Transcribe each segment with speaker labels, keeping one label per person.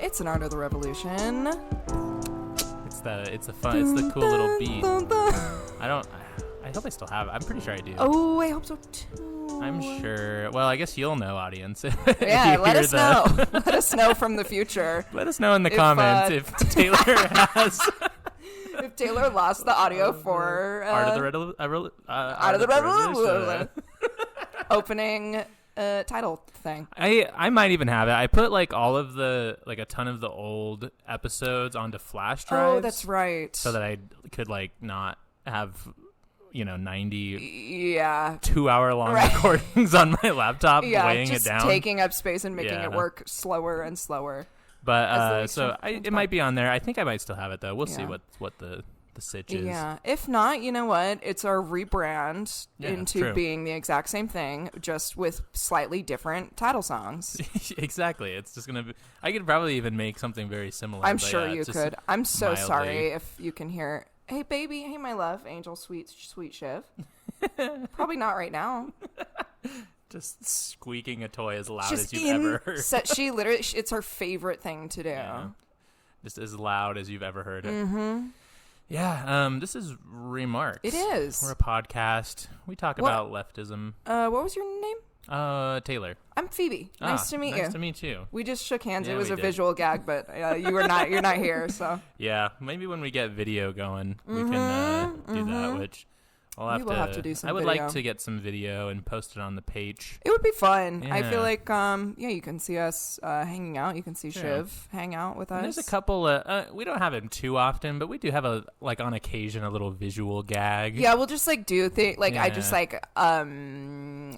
Speaker 1: It's an Art of the Revolution.
Speaker 2: It's the cool little beat. I hope I still have it. I'm pretty sure I do.
Speaker 1: Oh, I hope so too.
Speaker 2: I'm sure. Well, I guess you'll know, audience.
Speaker 1: Yeah, let us know. Let us know from the future.
Speaker 2: Let us know in the comments if Taylor has...
Speaker 1: If Taylor lost the audio for...
Speaker 2: Art of the Revolution.
Speaker 1: Opening title thing.
Speaker 2: I might even have it. I put like a ton of the old episodes onto flash drives.
Speaker 1: Oh, that's right.
Speaker 2: So that I could like not have... 90
Speaker 1: yeah
Speaker 2: 2-hour-long recordings on my laptop, weighing it down,
Speaker 1: taking up space and making it work slower and slower.
Speaker 2: But it might be on there. I think I might still have it though. We'll see what the sitch is.
Speaker 1: Yeah, if not, you know what? It's our rebrand into being the exact same thing, just with slightly different title songs.
Speaker 2: Exactly. It's just gonna be. I could probably even make something very similar.
Speaker 1: I'm sure you could. I'm so
Speaker 2: mildly.
Speaker 1: sorry if you can hear. Hey, baby. Hey, my love. Angel, sweet Shiv. Probably not right now.
Speaker 2: Just squeaking a toy as loud as you've ever heard.
Speaker 1: She literally, it's her favorite thing to do.
Speaker 2: Yeah. Just as loud as you've ever heard it.
Speaker 1: Mm-hmm.
Speaker 2: Yeah. This is Remarks.
Speaker 1: It is.
Speaker 2: We're a podcast. We talk about leftism.
Speaker 1: What was your name?
Speaker 2: Taylor.
Speaker 1: I'm Phoebe. Nice to meet you.
Speaker 2: Nice to meet you.
Speaker 1: We just shook hands.
Speaker 2: Yeah,
Speaker 1: it was a visual gag, but you're not here, so.
Speaker 2: Yeah, maybe when we get video going, we can do that, which we will have to do some video. I would like to get some video and post it on the page.
Speaker 1: It would be fun.
Speaker 2: Yeah.
Speaker 1: I feel like, you can see us hanging out. You can see Shiv hang out with us.
Speaker 2: And there's a couple we don't have it too often, but we do have on occasion a little visual gag.
Speaker 1: Yeah, we'll just do things. I just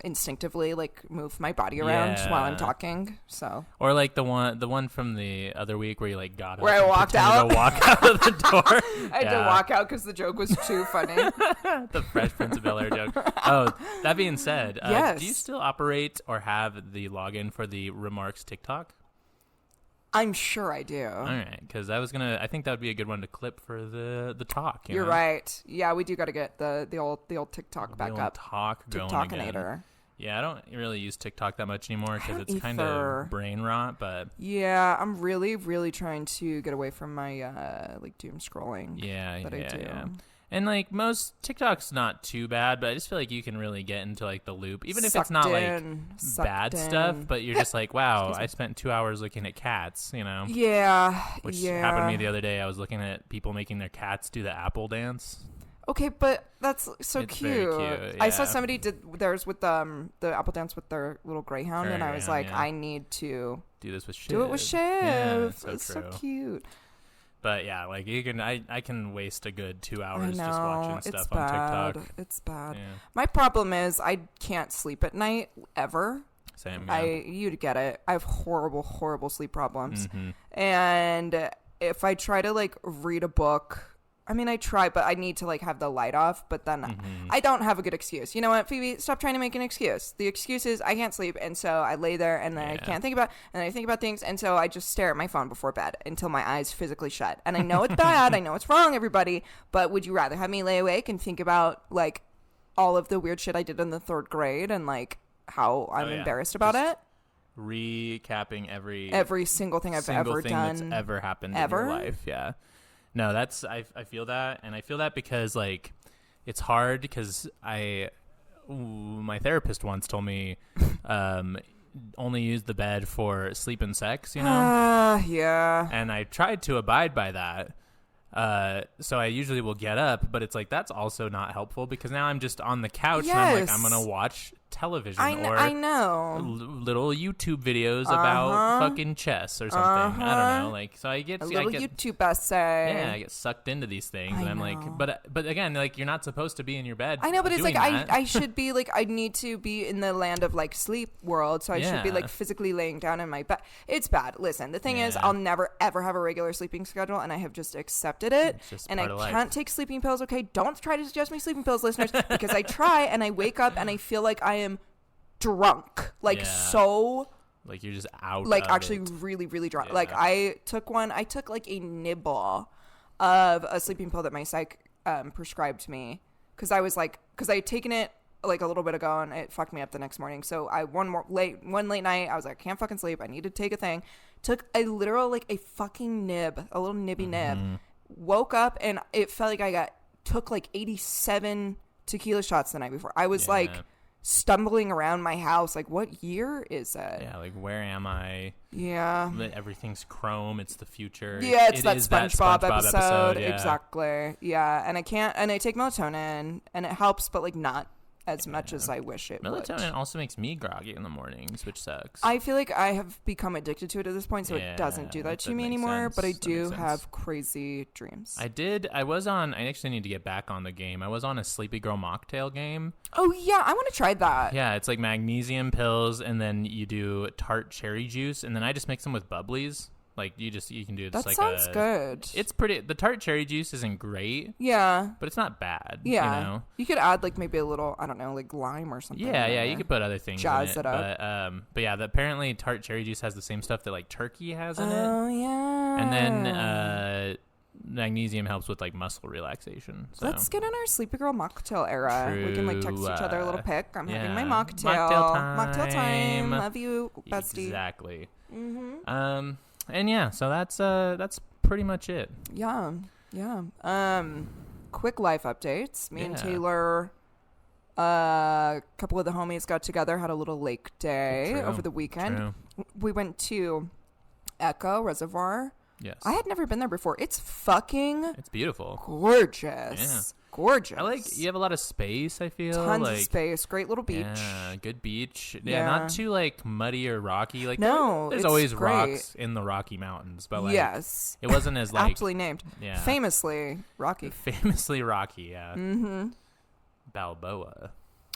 Speaker 1: instinctively move my body around while I'm talking. So. Or
Speaker 2: the one from the other week where you got up.
Speaker 1: Where I walked out.
Speaker 2: To walk out of the door.
Speaker 1: I had to walk out because the joke was too funny.
Speaker 2: The Fresh Prince of Bel-Air joke. Oh, that being said,
Speaker 1: yes.
Speaker 2: Do you still operate or have the login for the Remarks TikTok?
Speaker 1: I'm sure I do.
Speaker 2: All right, because I think that would be a good one to clip for the talk.
Speaker 1: You're right. Yeah, we do got to get the old TikTok back up.
Speaker 2: TikTokinator. Yeah, I don't really use TikTok that much anymore because it's kind of brain rot. But
Speaker 1: yeah, I'm really, really trying to get away from my doom scrolling.
Speaker 2: Yeah,
Speaker 1: I do.
Speaker 2: Yeah. And most TikTok's not too bad, but I just feel like you can really get into the loop, even if it's not bad stuff. But you're just wow, I spent 2 hours looking at cats,
Speaker 1: Yeah,
Speaker 2: which happened to me the other day. I was looking at people making their cats do the apple dance.
Speaker 1: Okay, but that's so
Speaker 2: it's
Speaker 1: cute.
Speaker 2: Very cute. Yeah.
Speaker 1: I saw somebody did theirs with the apple dance with their little greyhound, and I was like, I need to
Speaker 2: do this with Shiv.
Speaker 1: Do it with Shiv.
Speaker 2: Yeah,
Speaker 1: it's so cute.
Speaker 2: But yeah, I can waste a good 2 hours just watching stuff on TikTok.
Speaker 1: It's bad.
Speaker 2: Yeah.
Speaker 1: My problem is I can't sleep at night ever.
Speaker 2: Same. Yeah.
Speaker 1: You'd get it. I have horrible, horrible sleep problems.
Speaker 2: Mm-hmm.
Speaker 1: And if I try to read a book, I try, but I need to have the light off, but then I don't have a good excuse. You know what, Phoebe? Stop trying to make an excuse. The excuse is I can't sleep, and so I lay there, and then I can't think about, and then I think about things, and so I just stare at my phone before bed until my eyes physically shut. And I know it's bad, I know it's wrong, everybody, but would you rather have me lay awake and think about all of the weird shit I did in the 3rd grade and how I'm embarrassed about it?
Speaker 2: Recapping
Speaker 1: every single thing I've ever done
Speaker 2: that's ever happened in your life. Yeah. No, that's I feel that, and I feel that because it's hard because my therapist once told me only use the bed for sleep and sex,
Speaker 1: yeah.
Speaker 2: And I tried to abide by that. So I usually will get up, but it's that's also not helpful because now I'm just on the couch and I'm gonna watch television
Speaker 1: I know
Speaker 2: little YouTube videos about fucking chess or something. I don't know, so I get
Speaker 1: YouTube essay.
Speaker 2: Yeah, I get sucked into these things, and I'm but again, you're not supposed to be in your bed.
Speaker 1: I know, but it's I should be I need to be in the land of sleep world, so I should be physically laying down in my bed. It's bad. Listen, the thing is, I'll never ever have a regular sleeping schedule, and I have just accepted it, and I can't take sleeping pills. Okay, don't try to suggest me sleeping pills, listeners, because I try and I wake up and I feel like I am drunk, so
Speaker 2: you're just out
Speaker 1: actually really, really drunk. I took a nibble of a sleeping pill that my psych prescribed me because I had taken it like a little bit ago, and it fucked me up the next morning. So one late night, I was like, I can't fucking sleep. I need to take a thing. Took a literal like a fucking nib, a little nibby nib. Woke up and it felt like I took like 87 tequila shots the night before. I was like stumbling around my house like, what year is it?
Speaker 2: Yeah, like where am I?
Speaker 1: Yeah,
Speaker 2: everything's chrome. It's the future.
Speaker 1: Yeah, it's that SpongeBob episode.
Speaker 2: Yeah.
Speaker 1: Exactly. Yeah, and I take melatonin and it helps, but like not as much as I wish it would.
Speaker 2: Melatonin also makes me groggy in the mornings, which sucks.
Speaker 1: I feel like I have become addicted to it at this point, so it doesn't do that to me anymore.
Speaker 2: Sense.
Speaker 1: But I do have crazy dreams.
Speaker 2: I actually need to get back on the game. I was on a Sleepy Girl mocktail game.
Speaker 1: Oh yeah, I want to try that.
Speaker 2: Yeah, it's like magnesium pills, and then you do tart cherry juice, and then I just mix them with bubblies. Like you can do just
Speaker 1: that
Speaker 2: like
Speaker 1: sounds good.
Speaker 2: It's pretty. The tart cherry juice isn't great.
Speaker 1: Yeah,
Speaker 2: but it's not bad.
Speaker 1: Yeah,
Speaker 2: you know?
Speaker 1: You could add like maybe a little, I don't know, like lime or something.
Speaker 2: Yeah, you could put other things.
Speaker 1: Jazz
Speaker 2: in
Speaker 1: it up.
Speaker 2: But yeah, apparently tart cherry juice has the same stuff that like turkey has in it.
Speaker 1: Oh yeah.
Speaker 2: And then magnesium helps with like muscle relaxation. So.
Speaker 1: Let's get in our Sleepy Girl mocktail era.
Speaker 2: True.
Speaker 1: We can like text each other a little pic. I'm having my mocktail.
Speaker 2: Mocktail
Speaker 1: time. Love you, bestie.
Speaker 2: Exactly. And yeah, so that's pretty much it.
Speaker 1: Yeah. Quick life updates. Me and Taylor, a couple of the homies got together, had a little lake day over the weekend.
Speaker 2: True.
Speaker 1: We went to Echo Reservoir.
Speaker 2: Yes.
Speaker 1: I had never been there before. It's
Speaker 2: beautiful.
Speaker 1: Gorgeous.
Speaker 2: Yeah.
Speaker 1: Gorgeous.
Speaker 2: I like you have a lot of space, I feel.
Speaker 1: Tons of space. Great little beach.
Speaker 2: Yeah, good beach. Yeah, not too like muddy or rocky. Like there's
Speaker 1: it's
Speaker 2: always
Speaker 1: great.
Speaker 2: rocks in the Rocky Mountains, but like it wasn't as like
Speaker 1: aptly named. Yeah. Famously rocky.
Speaker 2: Famously rocky, yeah.
Speaker 1: Mm-hmm.
Speaker 2: Balboa.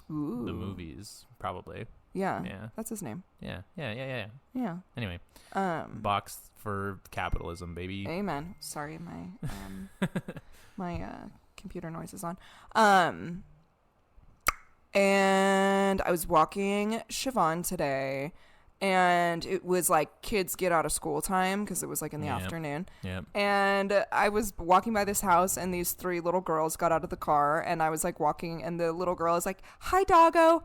Speaker 1: Ooh.
Speaker 2: The movies, probably.
Speaker 1: Yeah. That's his name.
Speaker 2: Yeah.
Speaker 1: Yeah.
Speaker 2: Anyway. Box for capitalism, baby.
Speaker 1: Amen. Sorry, my computer noise is on. And I was walking Siobhan today, and it was like kids get out of school time because it was like in the afternoon.
Speaker 2: Yep.
Speaker 1: And I was walking by this house, and these three little girls got out of the car, and I was like walking, and the little girl is like, hi doggo.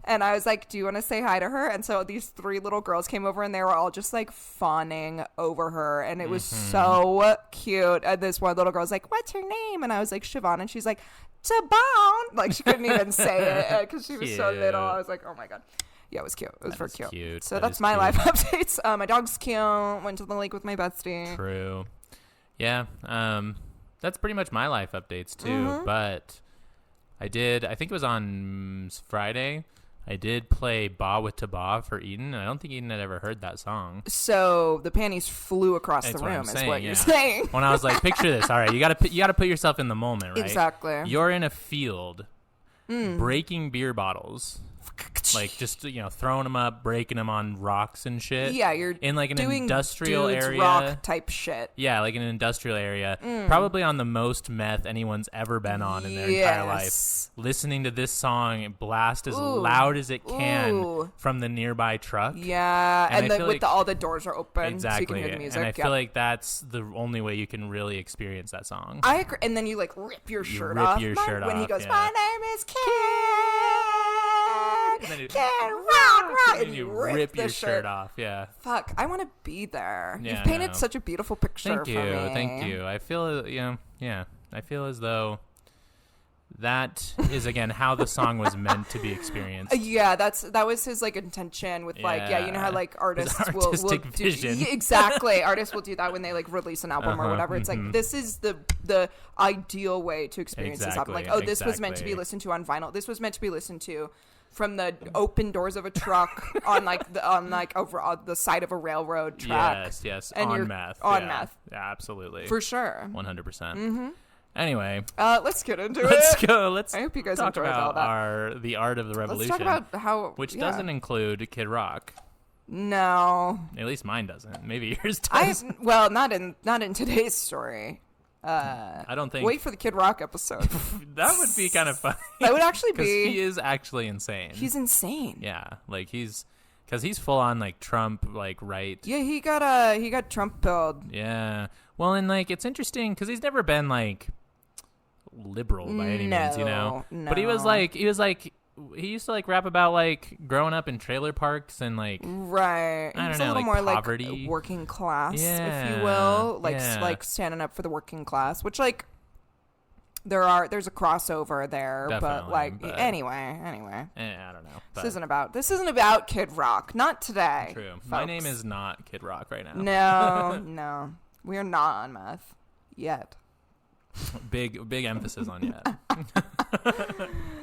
Speaker 1: And I was like, do you want to say hi to her? And so these three little girls came over, and they were all just like fawning over her, and it was so cute. And this one little girl was like, what's her name? And I was like, Siobhan. And she's like, Tabone. Like she couldn't even say it because she was so little. I was like, oh my God. Yeah, it was cute. It was very cute. So that's my life updates. My dog's cute. Went to the lake with my bestie.
Speaker 2: True. Yeah. That's pretty much my life updates too. But I think it was on Friday, I did play Ba with Taba for Eden, and I don't think Eden had ever heard that song.
Speaker 1: So the panties flew across the room, is what you're saying.
Speaker 2: When I was like, picture this. All right, you got to put yourself in the moment, right?
Speaker 1: Exactly.
Speaker 2: You're in a field breaking beer bottles. Like just throwing them up, breaking them on rocks and shit.
Speaker 1: Yeah, you're
Speaker 2: in like an
Speaker 1: doing
Speaker 2: industrial area,
Speaker 1: rock type shit.
Speaker 2: Yeah, like in an industrial area, probably on the most meth anyone's ever been on in their entire life. Listening to this song blast as loud as it can from the nearby truck.
Speaker 1: Yeah, and all the doors are open,
Speaker 2: exactly.
Speaker 1: so you can hear the music.
Speaker 2: And I feel like that's the only way you can really experience that song.
Speaker 1: I agree. And then you like rip your shirt off. When he goes, my name is Ken. Ken, rock.
Speaker 2: And you rip your shirt off. Yeah.
Speaker 1: Fuck, I want to be there. Yeah, you've painted such a beautiful picture for me.
Speaker 2: Thank you. I feel, I feel as though that is again how the song was meant to be experienced.
Speaker 1: Yeah, that was his like intention with you know how like artists will
Speaker 2: vision.
Speaker 1: do exactly. Artists will do that when they like release an album or whatever. It's like this is the ideal way to experience this album. Like, this was meant to be listened to on vinyl. This was meant to be listened to from the open doors of a truck on over the side of a railroad track.
Speaker 2: Yes,
Speaker 1: and
Speaker 2: on meth.
Speaker 1: Meth.
Speaker 2: Yeah, absolutely.
Speaker 1: For sure.
Speaker 2: 100%. Anyway,
Speaker 1: let's get into it.
Speaker 2: Let's go.
Speaker 1: I hope you guys
Speaker 2: talk
Speaker 1: enjoyed
Speaker 2: about
Speaker 1: all that.
Speaker 2: The art of the revolution.
Speaker 1: Let's talk about how,
Speaker 2: which doesn't include Kid Rock.
Speaker 1: No,
Speaker 2: at least mine doesn't. Maybe yours does.
Speaker 1: Not in today's story.
Speaker 2: I don't think.
Speaker 1: Wait for the Kid Rock episode.
Speaker 2: That would be kind of funny.
Speaker 1: That would actually be.
Speaker 2: He is actually insane.
Speaker 1: He's insane.
Speaker 2: Yeah, like he's full on like Trump, like right.
Speaker 1: Yeah, he got Trump pilled.
Speaker 2: Yeah. Well, and like it's interesting because he's never been like liberal by any means, you know.
Speaker 1: No.
Speaker 2: But he used to like rap about like growing up in trailer parks and like
Speaker 1: right.
Speaker 2: I don't
Speaker 1: It's
Speaker 2: know,
Speaker 1: a little
Speaker 2: like
Speaker 1: more
Speaker 2: poverty,
Speaker 1: like working class,
Speaker 2: yeah,
Speaker 1: if you will, like
Speaker 2: yeah.
Speaker 1: like standing up for the working class, which like there's a crossover there,
Speaker 2: Definitely,
Speaker 1: but anyway,
Speaker 2: I don't know.
Speaker 1: This isn't about Kid Rock, not today.
Speaker 2: True.
Speaker 1: Folks.
Speaker 2: My name is not Kid Rock right now.
Speaker 1: No, we are not on meth yet.
Speaker 2: Big emphasis on yet.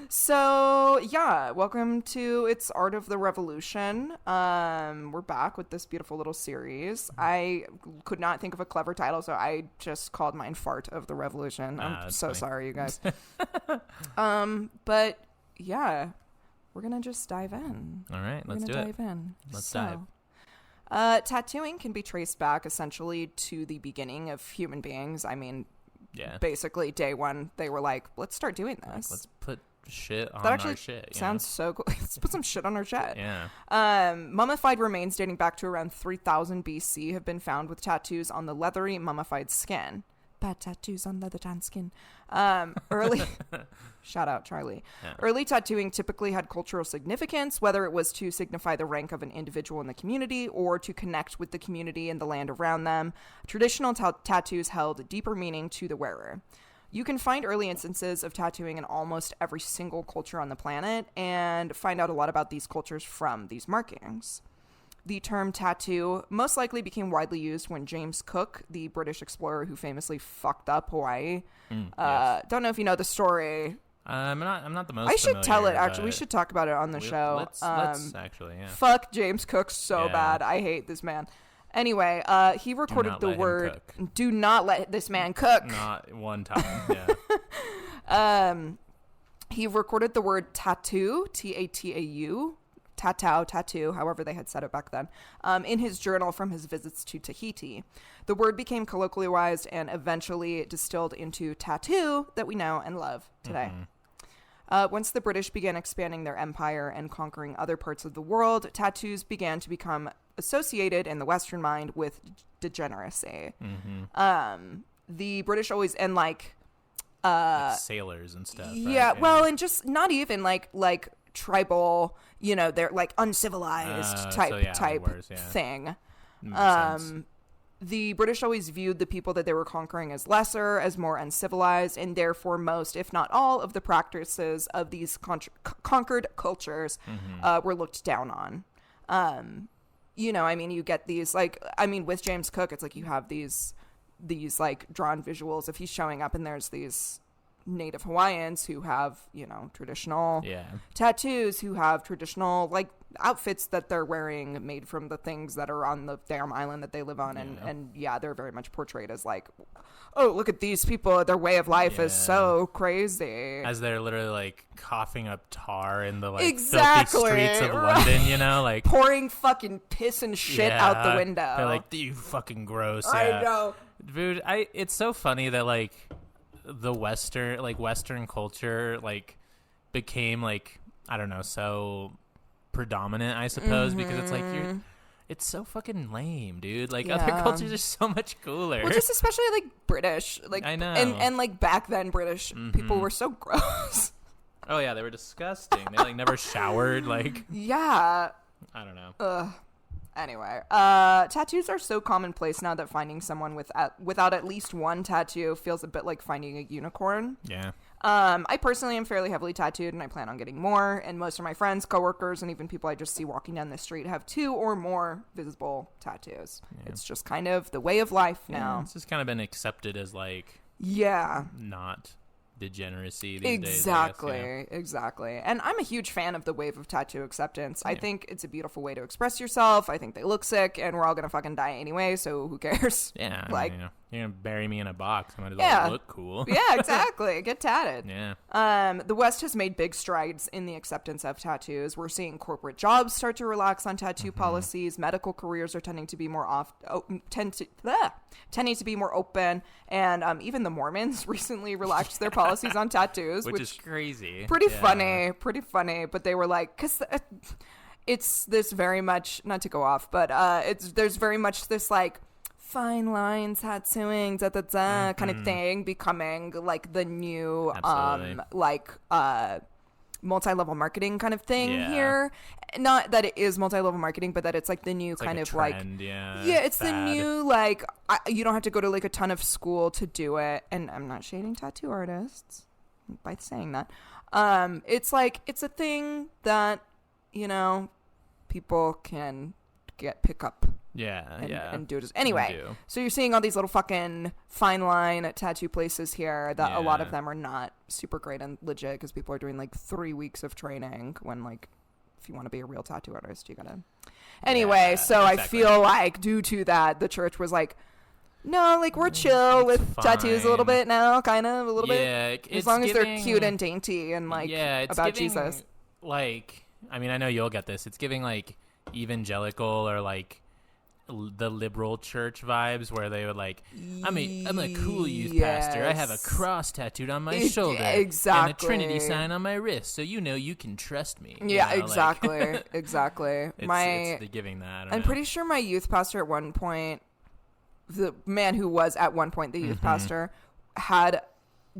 Speaker 1: So yeah, welcome to It's Art of the Revolution. We're back with this beautiful little series. I could not think of a clever title, so I just called mine Fart of the Revolution. I'm so sorry, you guys. But yeah, we're gonna just dive in.
Speaker 2: All right, let's do it. Let's dive.
Speaker 1: Tattooing can be traced back essentially to the beginning of human beings. I mean,
Speaker 2: yeah,
Speaker 1: basically day one, they were like, let's start doing this.
Speaker 2: Like, let's put shit on
Speaker 1: that actually
Speaker 2: our shit.
Speaker 1: Sounds so cool. Let's put some shit on our shit.
Speaker 2: Yeah.
Speaker 1: Mummified remains dating back to around 3000 BC have been found with tattoos on the leathery mummified skin. Bad tattoos on leather tan skin. Early shout out Charlie. Yeah. Early tattooing typically had cultural significance, whether it was to signify the rank of an individual in the community or to connect with the community and the land around them. Traditional tattoos held deeper meaning to the wearer. You can find early instances of tattooing in almost every single culture on the planet and find out a lot about these cultures from these markings. The term tattoo most likely became widely used when James Cook, the British explorer who famously fucked up Hawaii. Yes. Don't know if you know the story.
Speaker 2: I'm not the most
Speaker 1: I should
Speaker 2: familiar,
Speaker 1: tell it, actually. We should talk about it on the show.
Speaker 2: Let's actually, yeah.
Speaker 1: Fuck James Cook so bad. I hate this man. Anyway, he recorded the word, do not let this man cook.
Speaker 2: Not one time,
Speaker 1: yeah. He recorded the word tattoo, T-A-T-A-U, tattoo, however they had said it back then, in his journal from his visits to Tahiti. The word became colloquialized and eventually distilled into tattoo that we know and love today. Once the British began expanding their empire and conquering other parts of the world, tattoos began to become associated in the Western mind with degeneracy. The British always, and like
Speaker 2: sailors and stuff.
Speaker 1: Yeah,
Speaker 2: right?
Speaker 1: well, and just not even like tribal, you know, they're like uncivilized type thing. The British always viewed the people that they were conquering as lesser, as more uncivilized, and therefore most, if not all, of the practices of these conquered cultures were looked down on. You know, I mean, you get these, like, I mean, with James Cook, it's like you have these like drawn visuals of he's showing up and there's these Native Hawaiians who have, you know, traditional tattoos, who have traditional like outfits that they're wearing made from the things that are on the damn island that they live on. And they're very much portrayed as like, oh, look at these people, their way of life is so crazy,
Speaker 2: as they're literally like coughing up tar in the like
Speaker 1: filthy
Speaker 2: streets of London, you know, like
Speaker 1: pouring fucking piss and shit out the window.
Speaker 2: They're like, you fucking gross.
Speaker 1: I know,
Speaker 2: dude. It's so funny that like the Western culture like became like, I don't know, so predominant, I suppose, because it's like it's so fucking lame, dude. Like other cultures are so much cooler.
Speaker 1: Well, just especially like British, like
Speaker 2: I know,
Speaker 1: and like back then British people were so gross.
Speaker 2: Oh yeah, they were disgusting. They like never showered. Like
Speaker 1: I
Speaker 2: don't know.
Speaker 1: Ugh. Anyway, tattoos are so commonplace now that finding someone without at least one tattoo feels a bit like finding a unicorn.
Speaker 2: Yeah.
Speaker 1: I personally am fairly heavily tattooed, and I plan on getting more. And most of my friends, coworkers, and even people I just see walking down the street have 2 or more visible tattoos. Yeah. It's just kind of the way of life now.
Speaker 2: It's just kind of been accepted as like not degeneracy these days, I guess,
Speaker 1: exactly. And I'm a huge fan of the wave of tattoo acceptance. I think it's a beautiful way to express yourself. I think they look sick, and we're all gonna fucking die anyway, so who cares?
Speaker 2: Yeah,
Speaker 1: like,
Speaker 2: you know, you're gonna bury me in a box, I might as well look cool.
Speaker 1: Yeah, exactly. Get tatted.
Speaker 2: Yeah.
Speaker 1: The West has made big strides in the acceptance of tattoos. We're seeing corporate jobs start to relax on tattoo policies. Medical careers are tending to be more tending to be more open, and even the Mormons recently relaxed their policies on tattoos,
Speaker 2: which is crazy.
Speaker 1: Pretty funny. But they were like, because it's this very much, not to go off, but there's very much this like fine line tattooing, kind of thing, becoming like the new, multi-level marketing kind of thing here. Not that it is multi-level marketing, but that it's like the new kind of
Speaker 2: trend,
Speaker 1: it's fad. The new, like, you don't have to go to like a ton of school to do it. And I'm not shading tattoo artists by saying that. It's like, it's a thing that, you know, people can pick up. And do it. Anyway, so you're seeing all these little fucking fine line tattoo places here that a lot of them are not super great and legit because people are doing like 3 weeks of training when, like, if you want to be a real tattoo artist, you gotta. Anyway, exactly. I feel like due to that, the church was like, no, like, we're chill with tattoos a little bit now, kind of a little bit. As long as they're cute and dainty and like about Jesus.
Speaker 2: Like, I mean, I know you'll get this. It's giving like evangelical or like the liberal church vibes where they would like, I'm a cool youth pastor. I have a cross tattooed on my shoulder,
Speaker 1: exactly,
Speaker 2: and a Trinity sign on my wrist, so you know you can trust me.
Speaker 1: Exactly, like, exactly.
Speaker 2: It's the giving that.
Speaker 1: I'm pretty sure my youth pastor at one point, the man who was at one point the youth pastor, had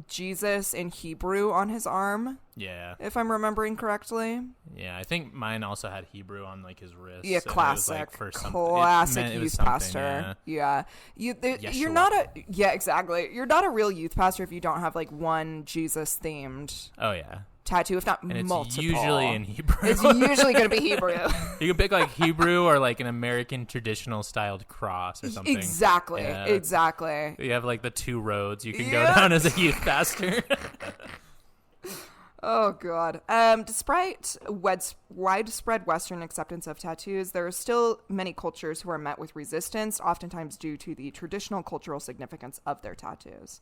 Speaker 1: Jesus in Hebrew on his arm.
Speaker 2: Yeah. If
Speaker 1: I'm remembering correctly.
Speaker 2: Yeah, I think mine also had Hebrew on like his wrist.
Speaker 1: Yeah,
Speaker 2: so
Speaker 1: classic.
Speaker 2: Like for
Speaker 1: classic youth pastor. Yeah. You're not exactly. You're not a real youth pastor if you don't have like one Jesus themed.
Speaker 2: Oh yeah.
Speaker 1: Tattoo, if not
Speaker 2: and
Speaker 1: multiple.
Speaker 2: It's usually in Hebrew.
Speaker 1: It's usually going to be Hebrew.
Speaker 2: You can pick like Hebrew or like an American traditional styled cross or something.
Speaker 1: Exactly. You
Speaker 2: have like the two roads you can go down as a youth pastor.
Speaker 1: Oh, God. Despite widespread Western acceptance of tattoos, there are still many cultures who are met with resistance, oftentimes due to the traditional cultural significance of their tattoos.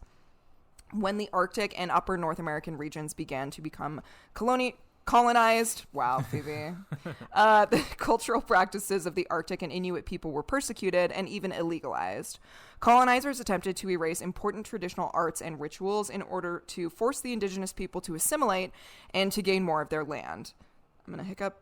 Speaker 1: When the Arctic and upper North American regions began to become colonized, wow, Phoebe, the cultural practices of the Arctic and Inuit people were persecuted and even illegalized. Colonizers attempted to erase important traditional arts and rituals in order to force the indigenous people to assimilate and to gain more of their land. I'm going to hiccup.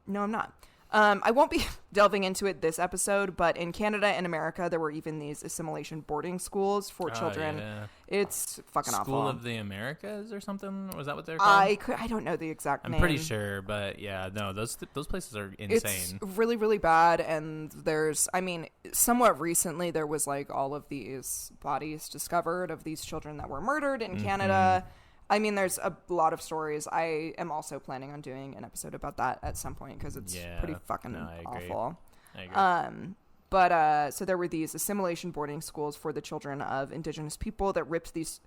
Speaker 1: No, I'm not. I won't be delving into it this episode, but in Canada and America, there were even these assimilation boarding schools for children. Yeah. It's fucking awful.
Speaker 2: School of the Americas or something? Was that what they're called?
Speaker 1: I don't know the exact name.
Speaker 2: I'm pretty sure, but yeah, no, those places are insane.
Speaker 1: It's really, really bad, and there's, I mean, somewhat recently, there was like all of these bodies discovered of these children that were murdered in Canada. I mean, there's a lot of stories. I am also planning on doing an episode about that at some point because it's pretty fucking awful.
Speaker 2: I agree.
Speaker 1: So there were these assimilation boarding schools for the children of indigenous people that ripped these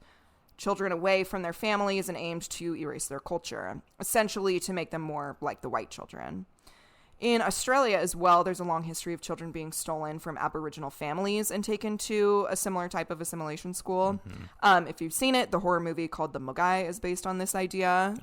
Speaker 1: children away from their families and aimed to erase their culture, essentially to make them more like the white children. In Australia as well, there's a long history of children being stolen from Aboriginal families and taken to a similar type of assimilation school. If you've seen it, the horror movie called The Mugai is based on this idea.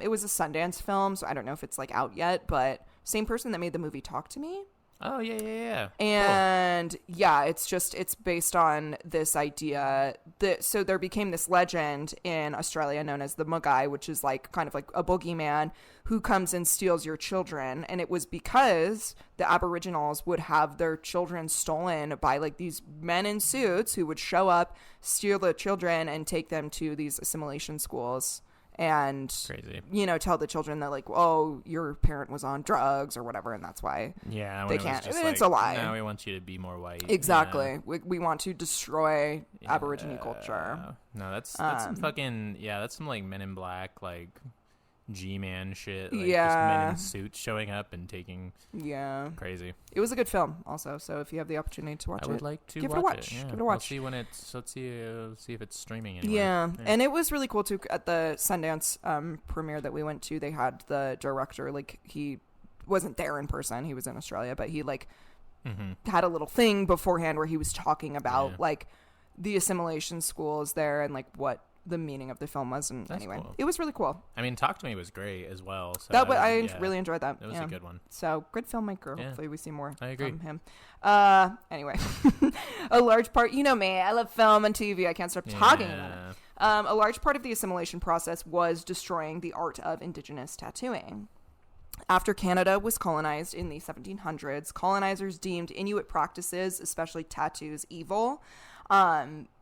Speaker 1: It was a Sundance film, so I don't know if it's like out yet, but same person that made the movie Talk to Me.
Speaker 2: Oh, yeah.
Speaker 1: And it's based on this idea that, so there became this legend in Australia known as the Mugai, which is like kind of like a boogeyman who comes and steals your children. And it was because the Aboriginals would have their children stolen by like these men in suits who would show up, steal the children and take them to these assimilation schools. And,
Speaker 2: crazy.
Speaker 1: Tell the children that, like, oh, your parent was on drugs or whatever, and that's why they can't. It's a lie.
Speaker 2: Now we want you to be more white.
Speaker 1: Exactly. Yeah. We want to destroy Aborigine culture.
Speaker 2: No, that's some fucking, that's some, like, Men in Black, like, G-Man shit. Like, just men in suits showing up and taking...
Speaker 1: Yeah.
Speaker 2: Crazy.
Speaker 1: It was a good film, also, so if you have the opportunity to watch it...
Speaker 2: I would like to
Speaker 1: give
Speaker 2: watch
Speaker 1: it a watch.
Speaker 2: Yeah.
Speaker 1: Give it a watch.
Speaker 2: Let's see if it's streaming anywhere.
Speaker 1: Yeah, and it was really cool, too. At the Sundance premiere that we went to, they had the director, like, he wasn't there in person. He was in Australia, but he, like, had a little thing beforehand where he was talking about, like, the assimilation schools there and, like, what the meaning of the film was. And
Speaker 2: That's
Speaker 1: anyway,
Speaker 2: cool.
Speaker 1: It was really cool.
Speaker 2: I mean, Talk to Me was great as well. So
Speaker 1: I really enjoyed that.
Speaker 2: It was a good one.
Speaker 1: So good filmmaker. Hopefully we see more from him. Anyway, a large part, me, I love film and TV. I can't stop talking about it. A large part of the assimilation process was destroying the art of indigenous tattooing. After Canada was colonized in the 1700s, colonizers deemed Inuit practices, especially tattoos, evil.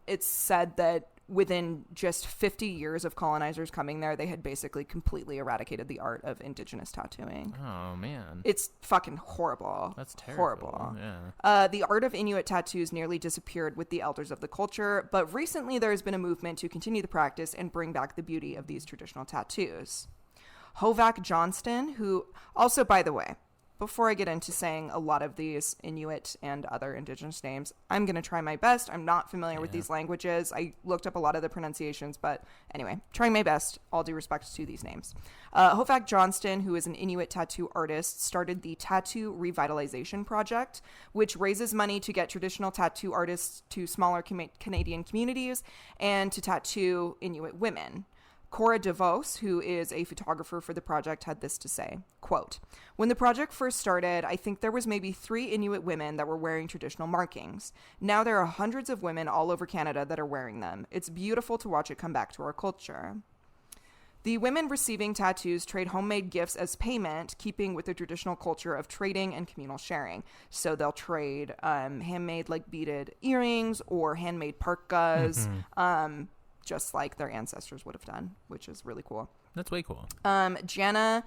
Speaker 1: It's said that within just 50 years of colonizers coming there, they had basically completely eradicated the art of indigenous tattooing.
Speaker 2: Oh, man.
Speaker 1: It's fucking horrible.
Speaker 2: That's terrible.
Speaker 1: Horrible.
Speaker 2: Yeah.
Speaker 1: The art of Inuit tattoos nearly disappeared with the elders of the culture, but recently there has been a movement to continue the practice and bring back the beauty of these traditional tattoos. Hovak Johnston, who also, by the way, before I get into saying a lot of these Inuit and other indigenous names, I'm going to try my best. I'm not familiar with these languages. I looked up a lot of the pronunciations, but anyway, trying my best. All due respect to these names. Hovak Johnston, who is an Inuit tattoo artist, started the Tattoo Revitalization Project, which raises money to get traditional tattoo artists to smaller Canadian communities and to tattoo Inuit women. Cora DeVos, who is a photographer for the project, had this to say, quote, "When the project first started, I think there was maybe 3 Inuit women that were wearing traditional markings. Now there are hundreds of women all over Canada that are wearing them. It's beautiful to watch it come back to our culture." The women receiving tattoos trade homemade gifts as payment, keeping with the traditional culture of trading and communal sharing. So they'll trade handmade like beaded earrings or handmade parkas, just like their ancestors would have done, which is really cool.
Speaker 2: That's way cool.
Speaker 1: Jana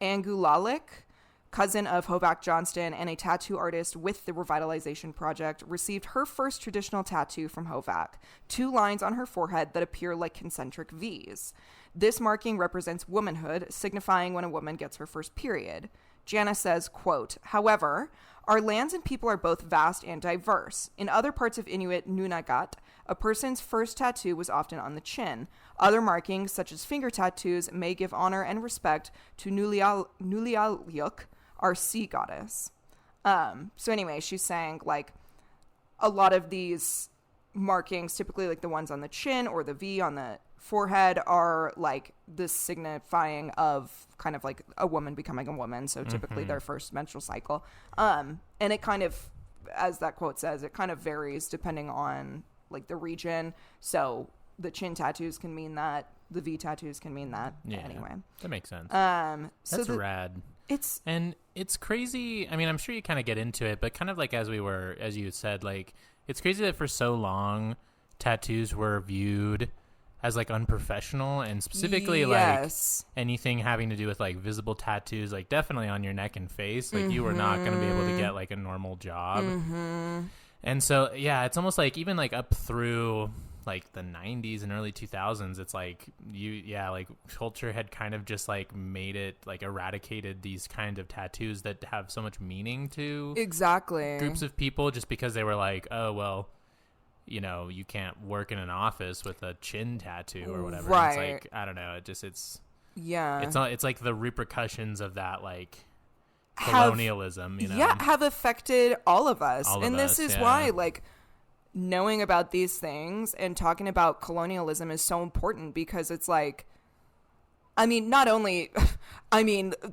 Speaker 1: Angulalik, cousin of Hovak Johnston and a tattoo artist with the Revitalization Project, received her first traditional tattoo from Hovak, 2 lines on her forehead that appear like concentric V's. This marking represents womanhood, signifying when a woman gets her first period. Jana says, quote, "However, our lands and people are both vast and diverse. In other parts of Inuit Nunagat, a person's first tattoo was often on the chin. Other markings, such as finger tattoos, may give honor and respect to Nulialyuk, our sea goddess." So anyway, she's saying, like, a lot of these markings, typically like the ones on the chin or the V on the forehead, are like this signifying of kind of like a woman becoming a woman. So typically their first menstrual cycle. And it kind of, as that quote says, it kind of varies depending on like the region. So the chin tattoos can mean that, the V tattoos can mean that.
Speaker 2: Yeah,
Speaker 1: anyway,
Speaker 2: that makes sense.
Speaker 1: So
Speaker 2: That's rad. It's crazy. I mean, I'm sure you kind of get into it, but kind of like as you said, like, it's crazy that for so long tattoos were viewed as like unprofessional, and specifically like anything having to do with like visible tattoos, like definitely on your neck and face, like you were not going to be able to get like a normal job. And so, yeah, it's almost like even like up through like the 90s and early 2000s, it's like like culture had kind of just like made it, like eradicated these kind of tattoos that have so much meaning to groups of people, just because they were like, oh, well, you know, you can't work in an office with a chin tattoo or whatever. Right. It's like, I don't know. It's like the repercussions of that, like, colonialism,
Speaker 1: have affected all of us. This is why, like, knowing about these things and talking about colonialism is so important, because it's like, I mean, not only,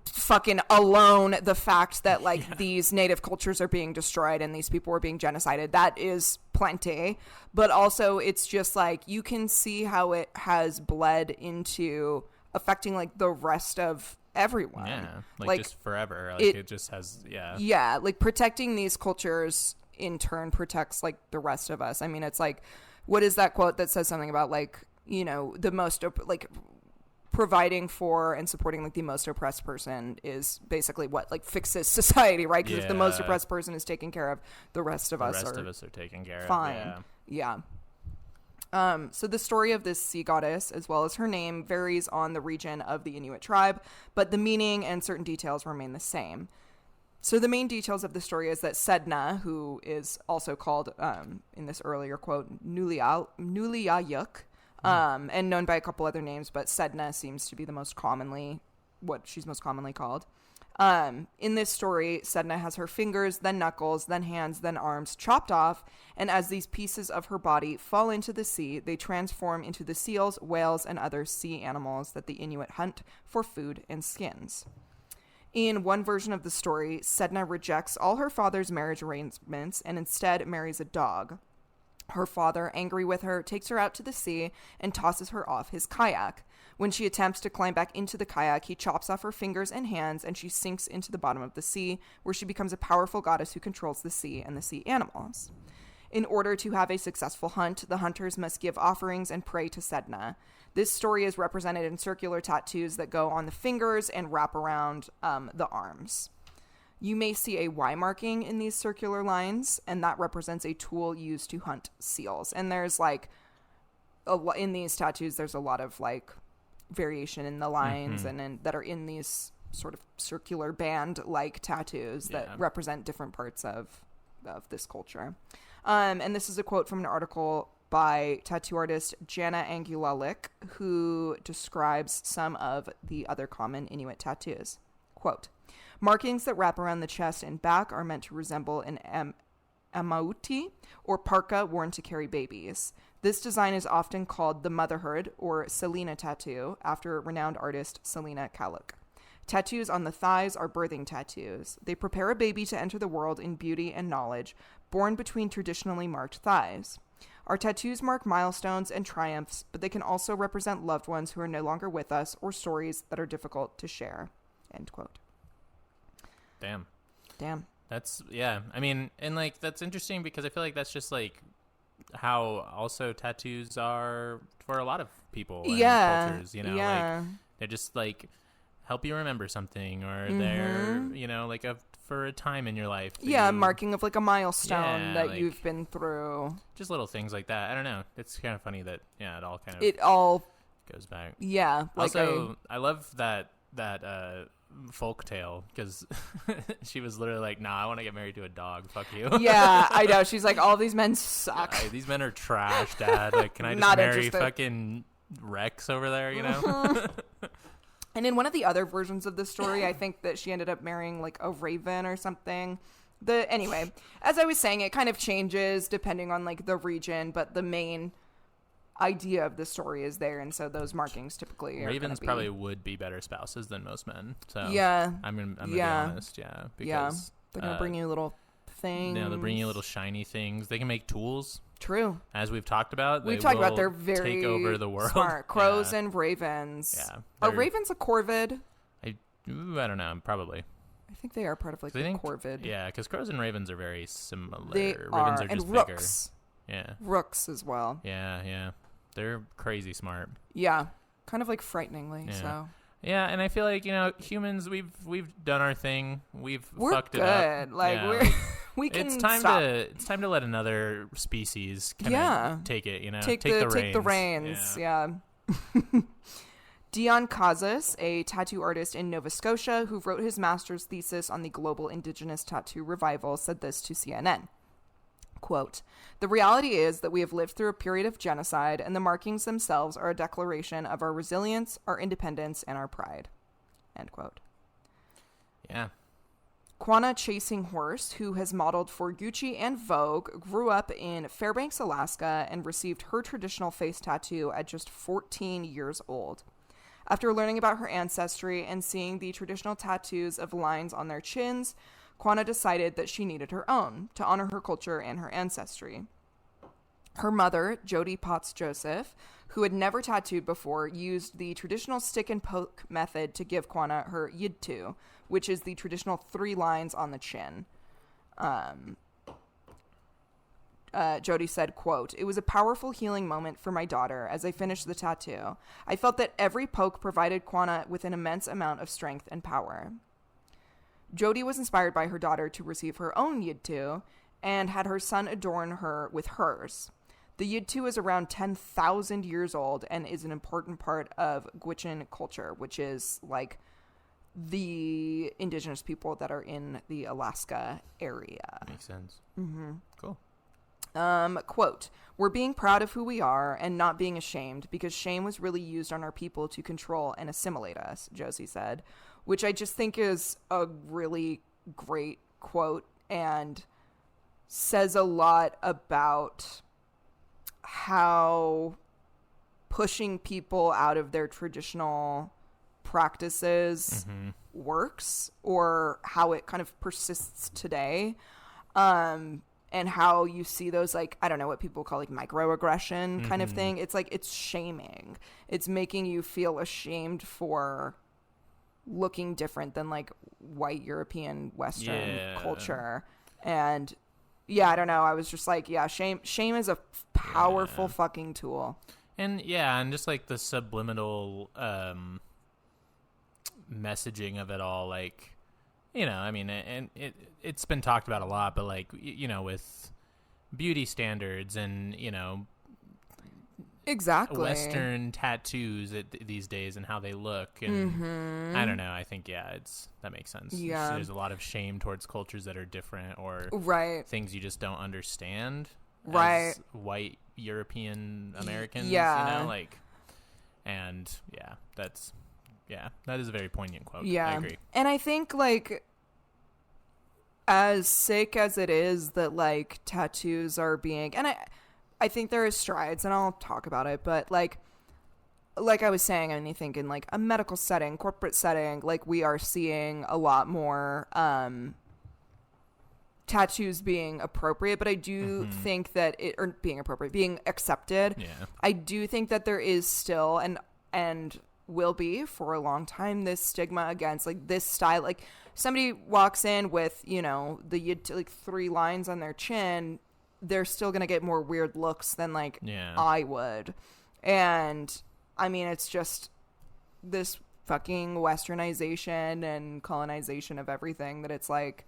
Speaker 1: fucking alone the fact that, like, these native cultures are being destroyed and these people are being genocided, that is plenty. But also, it's just, like, you can see how it has bled into affecting, like, the rest of everyone.
Speaker 2: Yeah, like just forever. Like, it just has,
Speaker 1: Yeah, like, protecting these cultures, in turn, protects, like, the rest of us. I mean, it's like, what is that quote that says something about, like, you know, the most, like, providing for and supporting like the most oppressed person is basically what like fixes society, right? Because if the most oppressed person is taken care of, the rest of us are
Speaker 2: taken care
Speaker 1: of. Yeah. So the story of this sea goddess, as well as her name, varies on the region of the Inuit tribe, but the meaning and certain details remain the same. So the main details of the story is that Sedna, who is also called in this earlier quote Nulialyuk, and known by a couple other names, but Sedna seems to be what she's most commonly called. In this story, Sedna has her fingers, then knuckles, then hands, then arms chopped off, and as these pieces of her body fall into the sea, they transform into the seals, whales, and other sea animals that the Inuit hunt for food and skins. In one version of the story, Sedna rejects all her father's marriage arrangements and instead marries a dog. Her father, angry with her, takes her out to the sea and tosses her off his kayak. When she attempts to climb back into the kayak, he chops off her fingers and hands, and she sinks into the bottom of the sea, where she becomes a powerful goddess who controls the sea and the sea animals. In order to have a successful hunt, the hunters must give offerings and pray to Sedna. This story is represented in circular tattoos that go on the fingers and wrap around the arms. You may see a Y marking in these circular lines, and that represents a tool used to hunt seals. And there's like, in these tattoos, there's a lot of like variation in the lines and that are in these sort of circular band-like tattoos that represent different parts of this culture. And this is a quote from an article by tattoo artist Jana Angulalik, who describes some of the other common Inuit tattoos. Quote, markings that wrap around the chest and back are meant to resemble an amauti or parka worn to carry babies. This design is often called the motherhood or Selena tattoo, after renowned artist Selena Kaluk. Tattoos on the thighs are birthing tattoos. They prepare a baby to enter the world in beauty and knowledge, born between traditionally marked thighs. Our tattoos mark milestones and triumphs, but they can also represent loved ones who are no longer with us or stories that are difficult to share. End quote.
Speaker 2: Damn.
Speaker 1: That's,
Speaker 2: yeah. I mean, and like, that's interesting because I feel like that's just like how also tattoos are for a lot of people and cultures, you know, like they're just like help you remember something, or they're, you know, like for a time in your life.
Speaker 1: Marking of like a milestone that like, you've been through.
Speaker 2: Just little things like that. I don't know. It's kind of funny that, it
Speaker 1: all
Speaker 2: goes back.
Speaker 1: Yeah.
Speaker 2: Like also, I love that folk tale, because she was literally like, nah, I want to get married to a dog, fuck you.
Speaker 1: Yeah, I know. She's like, all these men suck.
Speaker 2: These men are trash, Dad. Like, can I just marry fucking Rex over there, you know?
Speaker 1: And in one of the other versions of the story, I think that she ended up marrying like a raven or something. Anyway, as I was saying, it kind of changes depending on like the region, but the main idea of the story is there, and so those markings typically
Speaker 2: ravens probably would be better spouses than most men. So
Speaker 1: yeah,
Speaker 2: I'm gonna be honest, because
Speaker 1: they're gonna bring you little things.
Speaker 2: Yeah, they'll bring you little shiny things. They can make tools.
Speaker 1: True.
Speaker 2: As we've talked about,
Speaker 1: they're very
Speaker 2: take over the world.
Speaker 1: Smart. Crows and ravens.
Speaker 2: Yeah,
Speaker 1: are ravens a corvid?
Speaker 2: I don't know. Probably.
Speaker 1: I think they are part of like the corvid.
Speaker 2: Yeah, because crows and ravens are very similar.
Speaker 1: They
Speaker 2: ravens
Speaker 1: are,
Speaker 2: are just
Speaker 1: and rooks.
Speaker 2: Bigger. Yeah,
Speaker 1: rooks as well.
Speaker 2: Yeah. They're crazy smart.
Speaker 1: Yeah, kind of like frighteningly.
Speaker 2: Yeah.
Speaker 1: So.
Speaker 2: Yeah, and I feel like, you know, humans, we've done our thing. We're fucked
Speaker 1: good.
Speaker 2: It up.
Speaker 1: Like we can.
Speaker 2: It's time to let another species take it. You know, take the reins.
Speaker 1: Yeah. Dion Kazas, a tattoo artist in Nova Scotia who wrote his master's thesis on the global indigenous tattoo revival, said this to CNN. Quote, the reality is that we have lived through a period of genocide, and the markings themselves are a declaration of our resilience, our independence, and our pride. End quote.
Speaker 2: Yeah.
Speaker 1: Quanah Chasing Horse, who has modeled for Gucci and Vogue, grew up in Fairbanks, Alaska, and received her traditional face tattoo at just 14 years old. After learning about her ancestry and seeing the traditional tattoos of lines on their chins, Quanah decided that she needed her own to honor her culture and her ancestry. Her mother, Jody Potts Joseph, who had never tattooed before, used the traditional stick and poke method to give Quanah her yidtu, which is the traditional 3 lines on the chin. Jody said, quote, it was a powerful healing moment for my daughter as I finished the tattoo. I felt that every poke provided Quanah with an immense amount of strength and power. Jody was inspired by her daughter to receive her own yidtu and had her son adorn her with hers. The yidtu is around 10,000 years old and is an important part of Gwich'in culture, which is like the indigenous people that are in the Alaska area.
Speaker 2: Makes sense.
Speaker 1: Mm-hmm.
Speaker 2: Cool.
Speaker 1: Quote, we're being proud of who we are and not being ashamed, because shame was really used on our people to control and assimilate us, Josie said, which I just think is a really great quote and says a lot about how pushing people out of their traditional practices works, or how it kind of persists today. and how you see those, like, I don't know what people call like microaggression kind of thing. It's like, it's shaming. It's making you feel ashamed for looking different than like white European Western culture. And yeah, I don't know. I was just like, yeah, shame is a powerful fucking tool.
Speaker 2: And and just like the subliminal messaging of it all, like, you know, I mean, and it's been talked about a lot, but like, you know, with beauty standards and, you know,
Speaker 1: exactly
Speaker 2: Western tattoos these days and how they look, and I don't know, I think that makes sense. There's a lot of shame towards cultures that are different, or things you just don't understand as white European Americans, you know, like, and that is a very poignant quote. I agree.
Speaker 1: And I think, like, as sick as it is that, like, tattoos are being, and I think there is strides, and I'll talk about it, but like I was saying, I think in like a medical setting, corporate setting, like, we are seeing a lot more tattoos being appropriate, but I do think that being accepted. I do think that there is still and will be for a long time this stigma against like this style. Like, somebody walks in with, you know, the like 3 lines on their chin, they're still gonna get more weird looks than like I would. And I mean, it's just this fucking westernization and colonization of everything that it's like,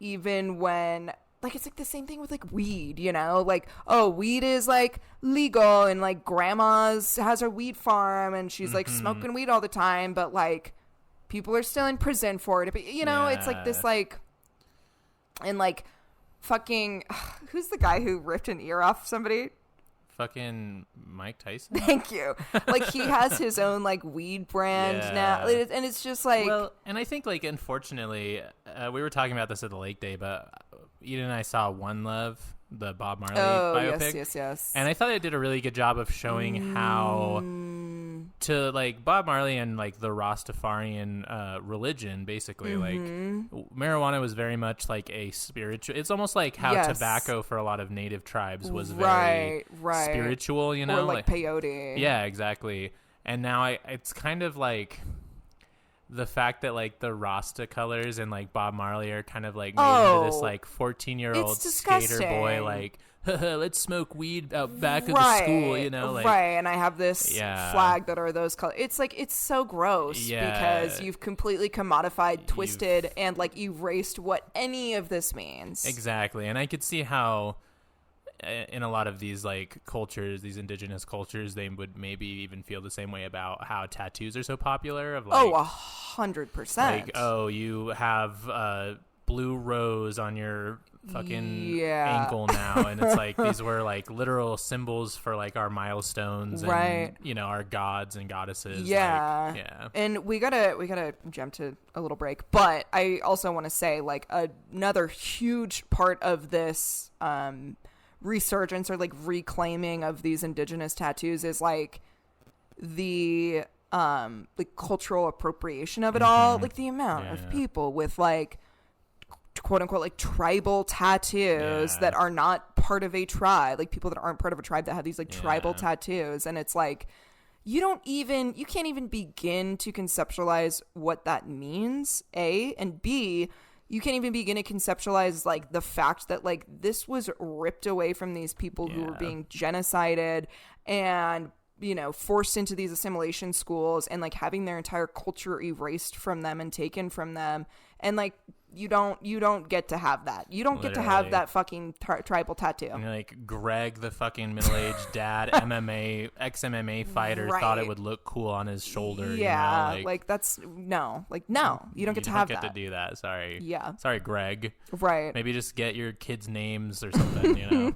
Speaker 1: even when, like, it's like the same thing with like weed, you know, like, oh, weed is like legal and like grandma's has a weed farm and she's like smoking weed all the time, but like people are still in prison for it. But, you know, it's like this, like, and like fucking, who's the guy who ripped an ear off somebody?
Speaker 2: Fucking Mike Tyson.
Speaker 1: Thank you. Like, he has his own like weed brand now, and it's just like,
Speaker 2: well, and I think, like, unfortunately, we were talking about this at the Lake Day, but Eden and I saw One Love, the Bob Marley biopic.
Speaker 1: Yes.
Speaker 2: And I thought it did a really good job of showing how to, like, Bob Marley and like the Rastafarian religion, basically, like, marijuana was very much like a spiritual. It's almost like how tobacco for a lot of native tribes was very spiritual, you know,
Speaker 1: or like peyote.
Speaker 2: Yeah, exactly. And now it's kind of like the fact that like the Rasta colors and like Bob Marley are kind of like made into this like 14-year-old skater boy, like, let's smoke weed out back of the school, you know, like,
Speaker 1: and I have this flag that are those colors. It's like, it's so gross because you've completely commodified, twisted, and like erased what any of this means.
Speaker 2: Exactly. And I could see how in a lot of these like cultures, these indigenous cultures, they would maybe even feel the same way about how tattoos are so popular, of like,
Speaker 1: 100%.
Speaker 2: Like, oh, you have blue rose on your fucking ankle now, and it's like these were like literal symbols for like our milestones, and, you know, our gods and goddesses. And we gotta jump to a little break, but I also want to say, like, another huge part of this resurgence or like reclaiming of these indigenous tattoos is like the cultural appropriation of it all, like the amount of people with like quote unquote like tribal tattoos that are not part of a tribe, like people that aren't part of a tribe that have these like tribal tattoos, and it's like you can't even begin to conceptualize what that means, A, and B, you can't even begin to conceptualize like the fact that like this was ripped away from these people who were being genocided and, you know, forced into these assimilation schools and like having their entire culture erased from them and taken from them. And like, you don't get to have that. You don't get to have that fucking tribal tattoo. And like Greg, the fucking middle-aged dad, ex-MMA fighter, thought it would look cool on his shoulder.
Speaker 1: Yeah,
Speaker 2: you know?
Speaker 1: like that's no, you don't get to have that.
Speaker 2: You don't get to do that. Sorry.
Speaker 1: Yeah.
Speaker 2: Sorry, Greg.
Speaker 1: Right.
Speaker 2: Maybe just get your kids' names or something. You know.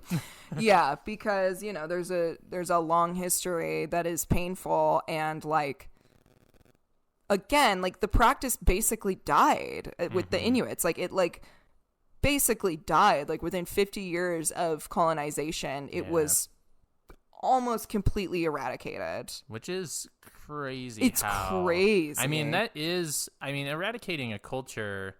Speaker 1: Yeah, because you know there's a long history that is painful, and like, again, like the practice basically died with the Inuits. Like it like basically died like within 50 years of colonization. It was almost completely eradicated,
Speaker 2: which is crazy.
Speaker 1: It's crazy.
Speaker 2: I mean, eradicating a culture,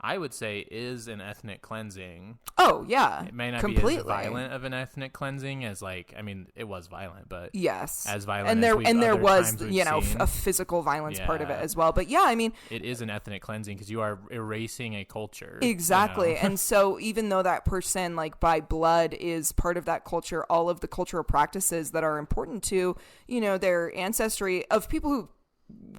Speaker 2: I would say is an ethnic cleansing.
Speaker 1: Oh, yeah.
Speaker 2: It may not
Speaker 1: completely.
Speaker 2: be as violent of an ethnic cleansing as it was violent, but
Speaker 1: yes,
Speaker 2: as violent
Speaker 1: and there was a physical violence part of it
Speaker 2: Yeah.
Speaker 1: as well. But yeah, I mean,
Speaker 2: it is an ethnic cleansing because you are erasing a culture.
Speaker 1: Exactly. And so even though that person like by blood is part of that culture, all of the cultural practices that are important to, their ancestry of people who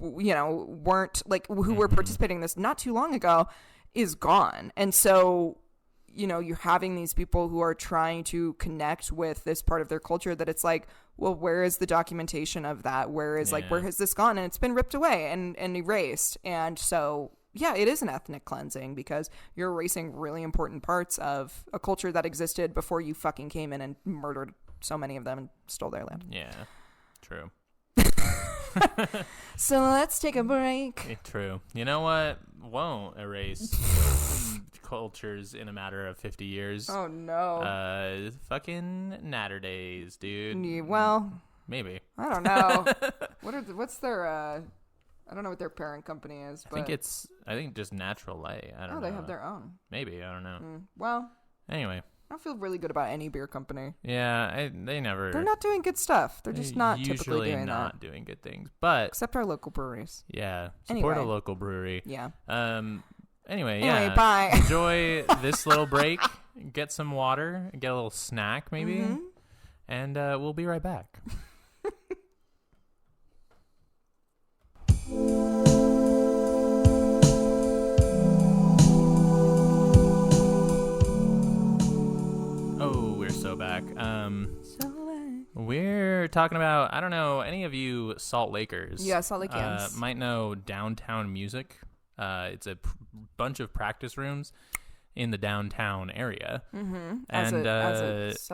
Speaker 1: weren't like who were participating in this not too long ago is gone. And so you're having these people who are trying to connect with this part of their culture that it's like, well, where is the documentation of that? Where has this gone? And it's been ripped away and erased. And so yeah, it is an ethnic cleansing because you're erasing really important parts of a culture that existed before you fucking came in and murdered so many of them and stole their land.
Speaker 2: Yeah, true.
Speaker 1: So let's take a break.
Speaker 2: True. You know what won't erase cultures in a matter of 50 years?
Speaker 1: Oh, no.
Speaker 2: Fucking Natter Days, dude.
Speaker 1: Yeah, well,
Speaker 2: maybe.
Speaker 1: I don't know. What's their... I don't know what their parent company is. But
Speaker 2: I think just Natural Light. I don't know.
Speaker 1: Oh, they have their own.
Speaker 2: Maybe. I don't know.
Speaker 1: Well.
Speaker 2: Anyway.
Speaker 1: I don't feel really good about any beer company.
Speaker 2: Yeah, they're
Speaker 1: not doing good stuff. They're just not typically doing
Speaker 2: not doing good things. But
Speaker 1: except our local breweries.
Speaker 2: Yeah, support a local brewery.
Speaker 1: Yeah.
Speaker 2: Anyway, yeah.
Speaker 1: Bye.
Speaker 2: Enjoy this little break. Get some water. Get a little snack, maybe, and we'll be right back. Back. We're talking about, I don't know, any of you Salt Lakers?
Speaker 1: Yeah, Salt Lakeans
Speaker 2: might know Downtown Music. It's a bunch of practice rooms in the downtown area.
Speaker 1: Mm-hmm.
Speaker 2: And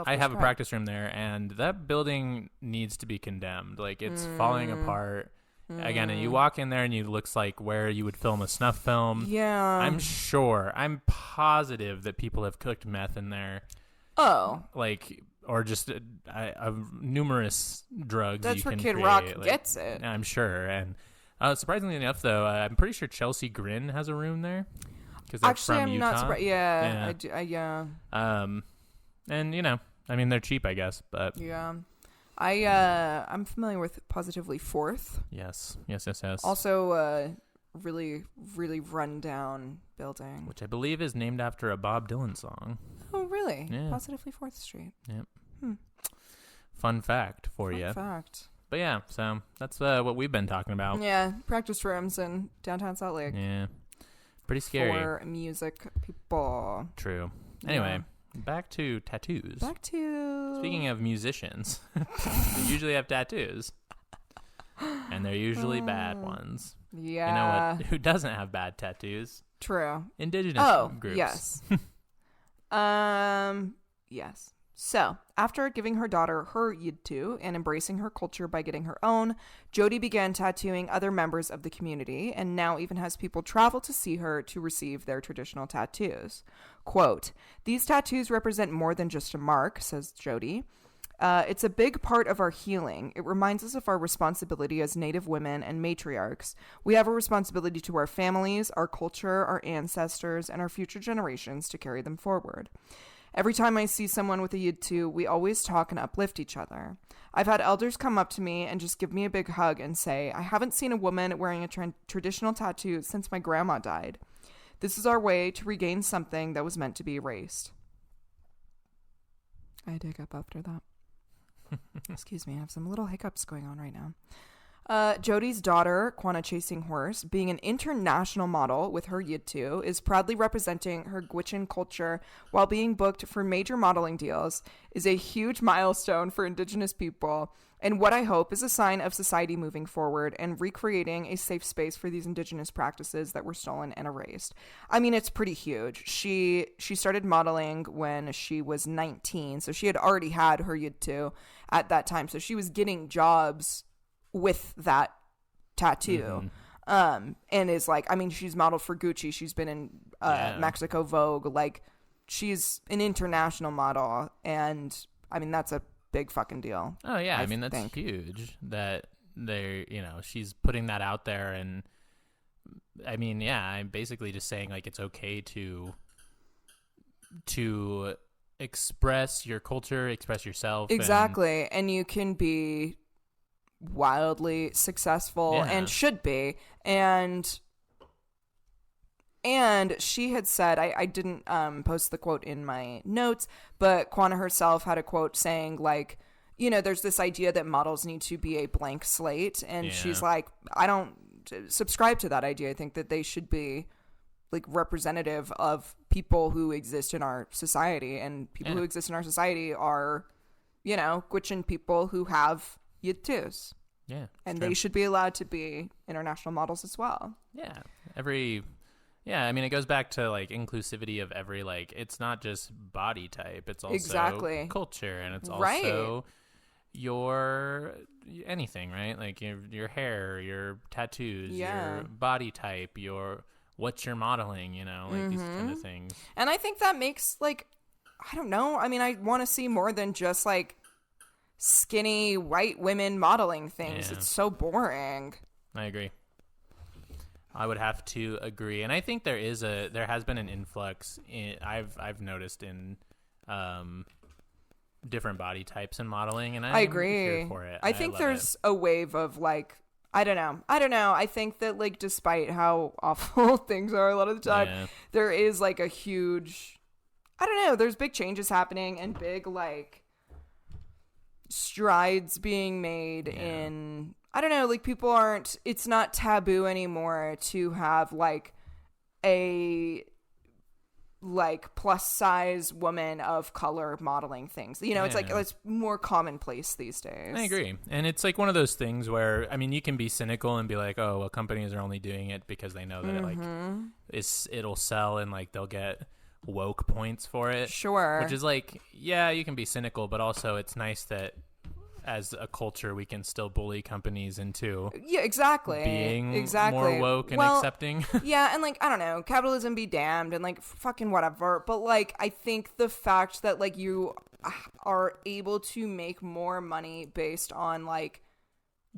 Speaker 2: I have a practice room there, and that building needs to be condemned. Like, it's falling apart. Again, and you walk in there and it looks like where you would film a snuff film.
Speaker 1: Yeah.
Speaker 2: I'm positive that people have cooked meth in there.
Speaker 1: Oh.
Speaker 2: Like, or just numerous drugs.
Speaker 1: That's
Speaker 2: you
Speaker 1: where
Speaker 2: can
Speaker 1: Kid
Speaker 2: create.
Speaker 1: Rock
Speaker 2: like,
Speaker 1: gets it.
Speaker 2: I'm sure. And surprisingly enough, though, I'm pretty sure Chelsea Grin has a room there.
Speaker 1: Actually,
Speaker 2: from
Speaker 1: I'm
Speaker 2: Utah.
Speaker 1: not surprised. Yeah, I do, yeah.
Speaker 2: And they're cheap, I guess. But
Speaker 1: yeah, I'm familiar with Positively Fourth.
Speaker 2: Yes.
Speaker 1: Also, really, really run down building,
Speaker 2: which I believe is named after a Bob Dylan song.
Speaker 1: Oh, really?
Speaker 2: Yeah.
Speaker 1: Positively 4th Street.
Speaker 2: Yep. Fun fact for you.
Speaker 1: Fun fact.
Speaker 2: But yeah, so that's what we've been talking about.
Speaker 1: Yeah, practice rooms in downtown Salt Lake.
Speaker 2: Yeah. Pretty scary.
Speaker 1: For music people.
Speaker 2: True. Anyway, back to tattoos. Speaking of musicians, they usually have tattoos. And they're usually bad ones.
Speaker 1: Yeah.
Speaker 2: You know what? Who doesn't have bad tattoos?
Speaker 1: True.
Speaker 2: Indigenous groups.
Speaker 1: Yes. Yes. So, after giving her daughter her yidtu and embracing her culture by getting her own, Jody began tattooing other members of the community and now even has people travel to see her to receive their traditional tattoos. Quote, "These tattoos represent more than just a mark," says Jody. It's a big part of our healing. It reminds us of our responsibility as Native women and matriarchs. We have a responsibility to our families, our culture, our ancestors, and our future generations to carry them forward. Every time I see someone with a yidtu, we always talk and uplift each other. I've had elders come up to me and just give me a big hug and say, "I haven't seen a woman wearing a traditional tattoo since my grandma died. This is our way to regain something that was meant to be erased." I dig up after that. Excuse me, I have some little hiccups going on right now. Jody's daughter, Quanah Chasing Horse, being an international model with her yidtu, is proudly representing her Gwich'in culture while being booked for major modeling deals, is a huge milestone for Indigenous people, and what I hope is a sign of society moving forward and recreating a safe space for these Indigenous practices that were stolen and erased. I mean, it's pretty huge. She started modeling when she was 19, so she had already had her yidtu at that time, so she was getting jobs with that tattoo. And is like, I mean, she's modeled for Gucci, she's been in Mexico Vogue, like she's an international model, and I mean that's a big fucking deal.
Speaker 2: Oh yeah, I mean that's huge that they're, she's putting that out there, and I mean, yeah, I'm basically just saying like it's okay to express your culture, express yourself.
Speaker 1: Exactly. And you can be wildly successful and should be. And she had said, I didn't post the quote in my notes, but Kwana herself had a quote saying like, you know, there's this idea that models need to be a blank slate. And she's like, I don't subscribe to that idea. I think that they should be like representative of people who exist in our society, and people who exist in our society are, you know, Gwich'in people who have yidtus.
Speaker 2: Yeah.
Speaker 1: And they should be allowed to be international models as well.
Speaker 2: Yeah. I mean, it goes back to like inclusivity of every, like, it's not just body type, it's also culture, and it's also your anything, right? Like your hair, your tattoos, your body type, what you're modeling, you know, like these kind of things.
Speaker 1: And I think that makes, like, I don't know. I mean, I want to see more than just like skinny white women modeling things. It's so boring.
Speaker 2: I agree. I would have to agree. And I think there has been an influx I've noticed in different body types in modeling, and I agree. Here for it.
Speaker 1: I think there's a wave of like, I don't know. I think that like despite how awful things are a lot of the time, there is like a huge, I don't know, there's big changes happening and big like strides being made in, I don't know, like people aren't, it's not taboo anymore to have like a like plus size woman of color modeling things, you know. It's like it's more commonplace these days.
Speaker 2: I agree. And it's like one of those things where, I mean, you can be cynical and be like, oh well, companies are only doing it because they know that it like it'll sell and like they'll get woke points for it, which is like, yeah, you can be cynical, but also it's nice that as a culture we can still bully companies into being more woke and accepting.
Speaker 1: And like, I don't know, capitalism be damned and like fucking whatever, but like I think the fact that like you are able to make more money based on like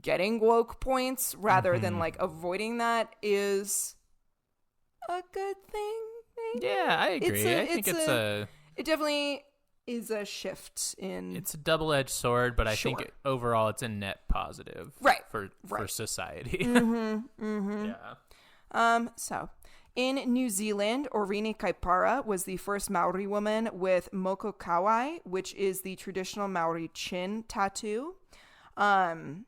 Speaker 1: getting woke points rather than like avoiding that is a good thing, maybe.
Speaker 2: Yeah, I agree. I think
Speaker 1: it definitely is a shift in.
Speaker 2: It's a double-edged sword, but I think overall it's a net positive, for society.
Speaker 1: So in New Zealand, Orini Kaipara was the first Maori woman with moko kawai, which is the traditional Maori chin tattoo. To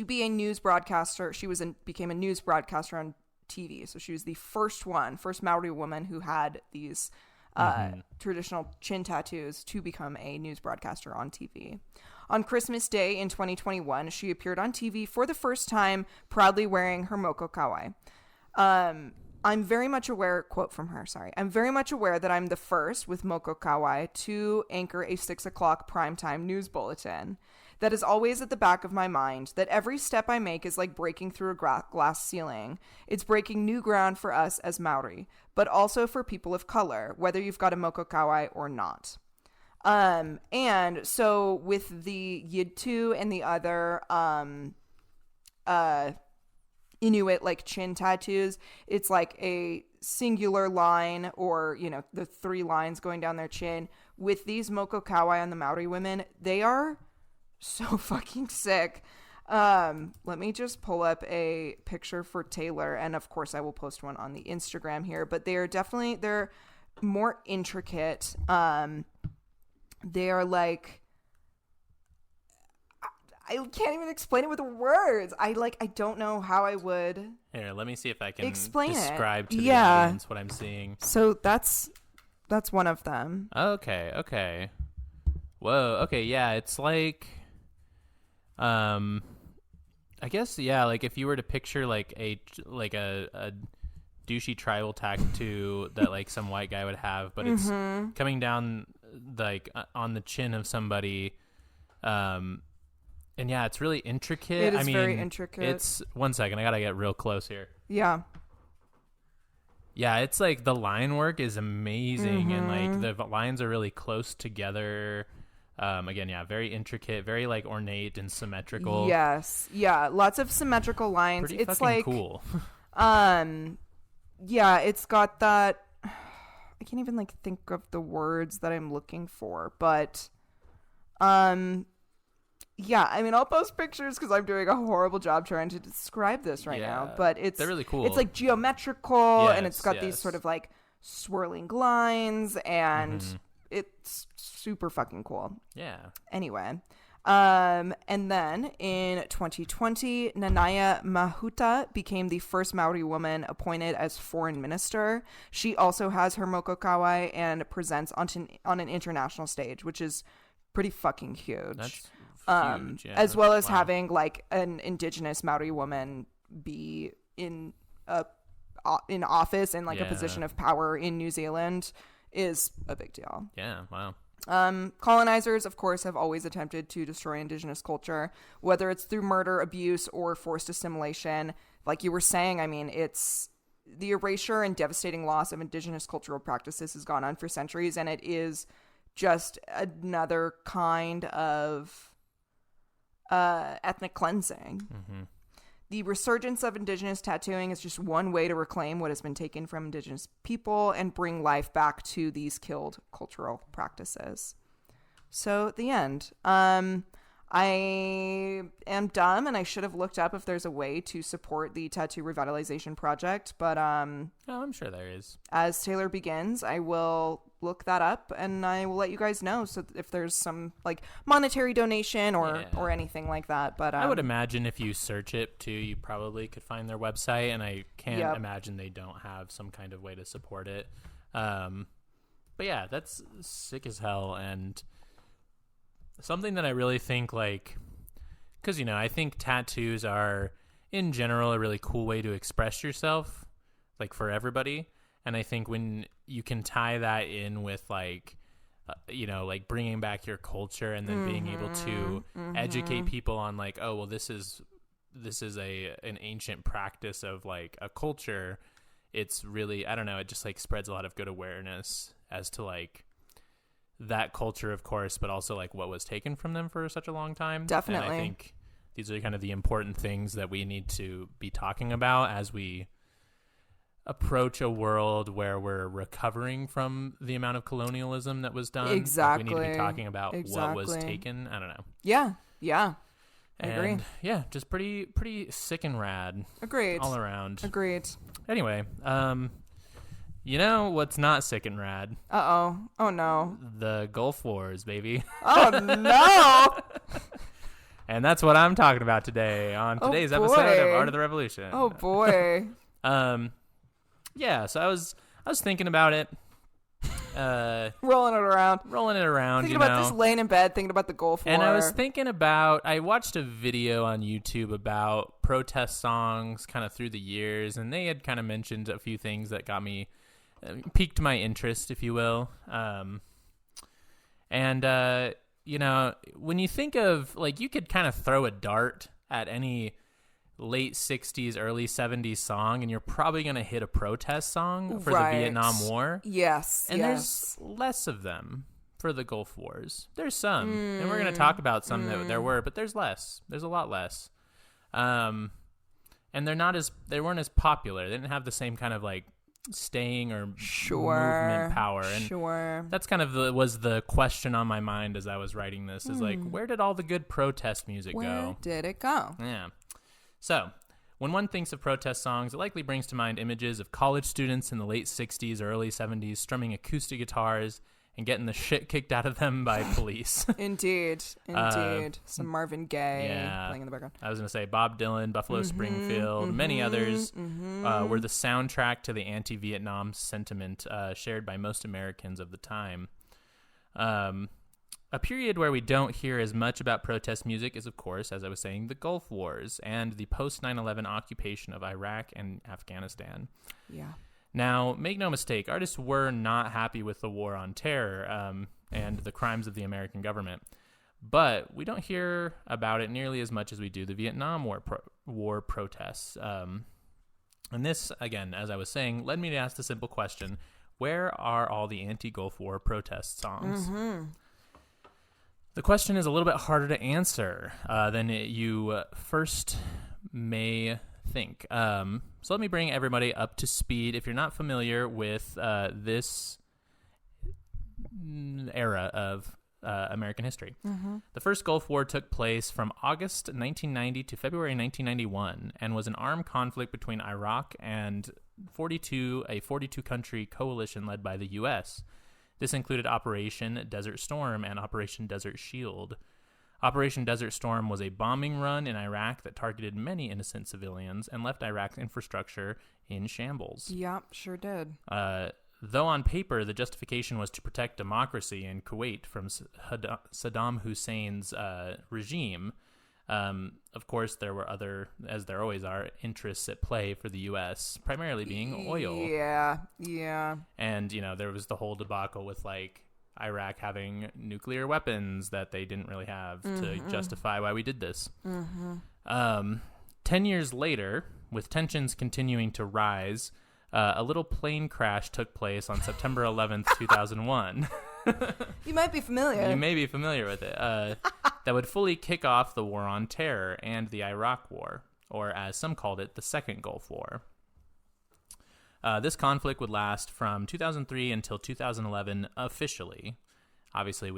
Speaker 1: be a news broadcaster, she became a news broadcaster on TV. So she was the first Maori woman who had these traditional chin tattoos to become a news broadcaster on TV. On Christmas Day in 2021, she appeared on TV for the first time, proudly wearing her moko kawai. I'm very much aware, quote from her, sorry, I'm very much aware that I'm the first with moko kawai to anchor a 6 o'clock primetime news bulletin. That is always at the back of my mind, that every step I make is like breaking through a glass ceiling. It's breaking new ground for us as Maori, but also for people of color, whether you've got a moko kawai or not. And so with the Yidtu and the other Inuit like chin tattoos, it's like a singular line or, you know, the 3 lines going down their chin. With these moko kawai on the Maori women, they are so fucking sick. Let me just pull up a picture for Tayler, and of course I will post one on the Instagram here, but they're more intricate. They are like, I can't even explain it with words. I don't know how I would.
Speaker 2: Here, let me see if I can
Speaker 1: describe
Speaker 2: to the audience what I'm seeing.
Speaker 1: So that's one of them.
Speaker 2: Okay. Whoa. Okay. Yeah. It's like, I guess, yeah, like if you were to picture like a douchey tribal tattoo that like some white guy would have, but it's coming down like on the chin of somebody, and yeah, it's really intricate.
Speaker 1: It is very intricate.
Speaker 2: It's, one second, I gotta get real close here.
Speaker 1: Yeah,
Speaker 2: it's like the line work is amazing, and like the lines are really close together. Again, yeah, very intricate, very like ornate and symmetrical.
Speaker 1: Yes, yeah, lots of symmetrical lines.
Speaker 2: Pretty
Speaker 1: it's
Speaker 2: fucking
Speaker 1: like
Speaker 2: cool.
Speaker 1: Yeah, it's got that. I can't even like think of the words that I'm looking for, but yeah, I mean, I'll post pictures because I'm doing a horrible job trying to describe this right now, but
Speaker 2: they're really cool.
Speaker 1: It's like geometrical,
Speaker 2: yes,
Speaker 1: and it's got these sort of like swirling lines, and it's super fucking cool.
Speaker 2: Yeah.
Speaker 1: Anyway, and then in 2020, Nanaya Mahuta became the first Maori woman appointed as foreign minister. She also has her mokokawai and presents on an international stage, which is pretty fucking huge.
Speaker 2: That's huge, yeah.
Speaker 1: As well as having like an indigenous Maori woman be in office and like a position of power in New Zealand is a big deal.
Speaker 2: Yeah, wow.
Speaker 1: Colonizers, of course, have always attempted to destroy indigenous culture, whether it's through murder, abuse, or forced assimilation. Like you were saying, I mean, it's the erasure and devastating loss of indigenous cultural practices has gone on for centuries, and it is just another kind of ethnic cleansing. The resurgence of indigenous tattooing is just one way to reclaim what has been taken from indigenous people and bring life back to these killed cultural practices. So the end. I am dumb and I should have looked up if there's a way to support the Tattoo Revitalization Project, but
Speaker 2: I'm sure there is.
Speaker 1: As Tayler begins, I will look that up and I will let you guys know so if there's some like monetary donation or anything like that. But
Speaker 2: I would imagine if you search it too, you probably could find their website, and I can't imagine they don't have some kind of way to support it. But yeah, that's sick as hell, and something that I really think, like, because, you know, I think tattoos are, in general, a really cool way to express yourself, like, for everybody. And I think when you can tie that in with, like, you know, like, bringing back your culture and then being able to educate people on, like, oh, well, this is an ancient practice of, like, a culture. It's really, I don't know, it just, like, spreads a lot of good awareness as to, like, that culture, of course, but also like what was taken from them for such a long time.
Speaker 1: Definitely.
Speaker 2: And I think these are kind of the important things that we need to be talking about as we approach a world where we're recovering from the amount of colonialism that was done.
Speaker 1: Exactly.
Speaker 2: Like, we need to be talking about what was taken. I don't know.
Speaker 1: Yeah. I agree.
Speaker 2: Yeah, just pretty sick and rad.
Speaker 1: Agreed.
Speaker 2: All around.
Speaker 1: Agreed.
Speaker 2: Anyway, you know what's not sick and rad?
Speaker 1: Uh-oh. Oh, no.
Speaker 2: The Gulf Wars, baby.
Speaker 1: Oh, no.
Speaker 2: And that's what I'm talking about today on today's episode of Art of the Revolution.
Speaker 1: Oh, boy.
Speaker 2: Yeah, so I was thinking about it.
Speaker 1: Rolling it around.
Speaker 2: Thinking
Speaker 1: about this, laying in bed, thinking about the Gulf War.
Speaker 2: And I was thinking about, I watched a video on YouTube about protest songs kind of through the years, and they had kind of mentioned a few things that got me, piqued my interest, if you will. You know, when you think of, like, you could kind of throw a dart at any late 60s, early 70s song, and you're probably going to hit a protest song for the Vietnam War.
Speaker 1: Yes.
Speaker 2: And there's less of them for the Gulf Wars. There's some, and we're going to talk about some that there were, but there's less. There's a lot less. And they weren't as popular. They didn't have the same kind of, like, staying or movement power, and that's kind of was the question on my mind as I was writing this, is like, where did all the good protest music go?
Speaker 1: Where did it go?
Speaker 2: Yeah. So when one thinks of protest songs, it likely brings to mind images of college students in the late 60s or early 70s strumming acoustic guitars and getting the shit kicked out of them by police.
Speaker 1: Indeed. Some Marvin Gaye playing in the background.
Speaker 2: I was going to say Bob Dylan, Buffalo Springfield, many others were the soundtrack to the anti-Vietnam sentiment shared by most Americans of the time. A period where we don't hear as much about protest music is, of course, as I was saying, the Gulf Wars and the post-9/11 occupation of Iraq and Afghanistan. Yeah. Now, make no mistake, artists were not happy with the war on terror and the crimes of the American government. But we don't hear about it nearly as much as we do the Vietnam War protests. And this, again, as I was saying, led me to ask the simple question, where are all the anti-Gulf War protest songs? The question is a little bit harder to answer than you first may think. So let me bring everybody up to speed. If you're not familiar with this era of American history, the first Gulf War took place from August 1990 to February 1991 and was an armed conflict between Iraq and a 42-country coalition led by the U.S. This included Operation Desert Storm and Operation Desert Shield. Operation Desert Storm was a bombing run in Iraq that targeted many innocent civilians and left Iraq's infrastructure in shambles.
Speaker 1: Yep, sure did.
Speaker 2: Though on paper the justification was to protect democracy in Kuwait from Saddam Hussein's regime, of course there were other, as there always are, interests at play for the U.S., primarily being oil.
Speaker 1: Yeah.
Speaker 2: And, there was the whole debacle with, Iraq having nuclear weapons that they didn't really have to justify why we did this. 10 years later, with tensions continuing to rise, a little plane crash took place on September 11th, 2001.
Speaker 1: You might be familiar.
Speaker 2: You may be familiar with it. That would fully kick off the War on Terror and the Iraq War, or as some called it, the Second Gulf War. This conflict would last from 2003 until 2011 officially. Obviously,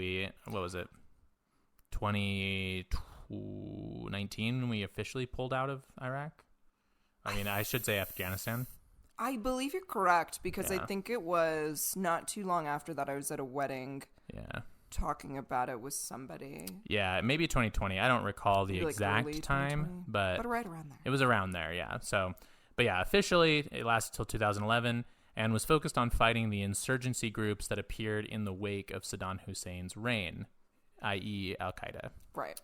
Speaker 2: 2019 we officially pulled out of Iraq? I mean, I should say Afghanistan.
Speaker 1: I believe you're correct, because
Speaker 2: Yeah.
Speaker 1: I think it was not too long after that I was at a wedding talking about it with somebody.
Speaker 2: Yeah, maybe 2020. I don't recall the
Speaker 1: Maybe
Speaker 2: exact
Speaker 1: early
Speaker 2: time,
Speaker 1: 2020,
Speaker 2: but
Speaker 1: right around there.
Speaker 2: it was around there, yeah. So, but yeah, officially it lasted till 2011 and was focused on fighting the insurgency groups that appeared in the wake of Saddam Hussein's reign, i.e. Al-Qaeda.
Speaker 1: Right.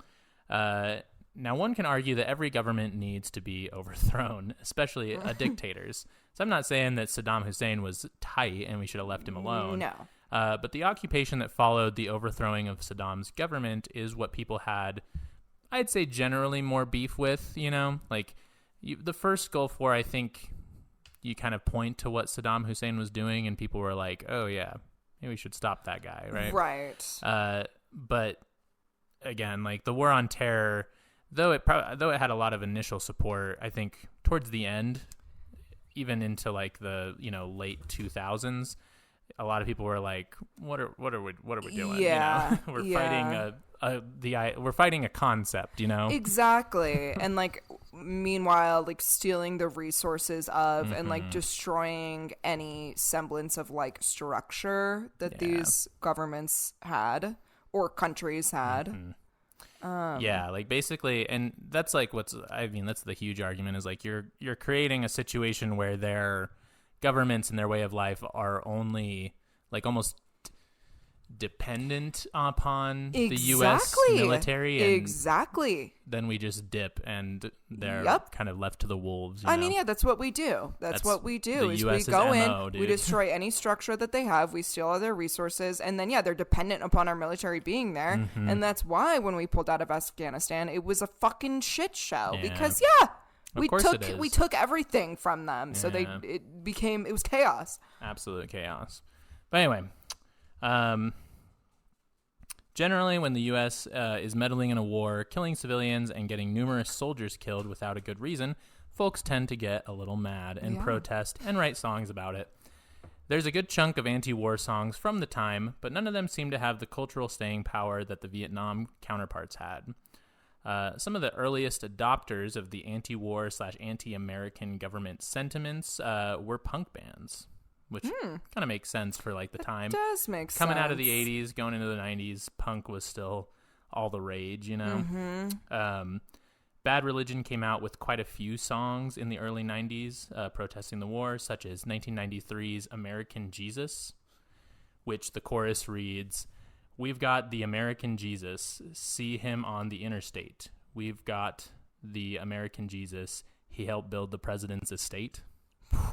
Speaker 2: Now, one can argue that every government needs to be overthrown, especially a dictator's. So I'm not saying that Saddam Hussein was tight and we should have left him alone.
Speaker 1: No.
Speaker 2: But the occupation that followed the overthrowing of Saddam's government is what people had, I'd say, generally more beef with, the first Gulf War, I think you kind of point to what Saddam Hussein was doing and people were like, oh, yeah, maybe we should stop that guy, right?
Speaker 1: Right.
Speaker 2: But again, the War on Terror, though it had a lot of initial support, I think towards the end, even into the late 2000s, a lot of people were like, what are we doing?
Speaker 1: Yeah.
Speaker 2: We're fighting we're fighting a concept,
Speaker 1: Exactly. And meanwhile, stealing the resources of and destroying any semblance of structure that these governments had or countries had.
Speaker 2: Basically, and that's that's the huge argument is you're creating a situation where their governments and their way of life are only almost dependent upon the U.S. military. And
Speaker 1: exactly.
Speaker 2: Then we just dip and they're kind of left to the wolves.
Speaker 1: I mean, that's what we do. That's what we do. Is we go in, we destroy any structure that they have, we steal all their resources, and then they're dependent upon our military being there. And that's why when we pulled out of Afghanistan, it was a fucking shit show because we took everything from them. So it was chaos.
Speaker 2: Absolute chaos. But anyway, generally, when the U.S. Is meddling in a war, killing civilians, and getting numerous soldiers killed without a good reason, folks tend to get a little mad and protest and write songs about it. There's a good chunk of anti-war songs from the time, but none of them seem to have the cultural staying power that the Vietnam counterparts had. Some of the earliest adopters of the anti-war / anti-American government sentiments were punk bands. Which kind of makes sense for the time.
Speaker 1: It does make sense.
Speaker 2: Coming out of the 80s, going into the 90s, punk was still all the rage, Bad Religion came out with quite a few songs in the early 90s protesting the war, such as 1993's American Jesus, which the chorus reads, "We've got the American Jesus, see him on the interstate. We've got the American Jesus, he helped build the president's estate."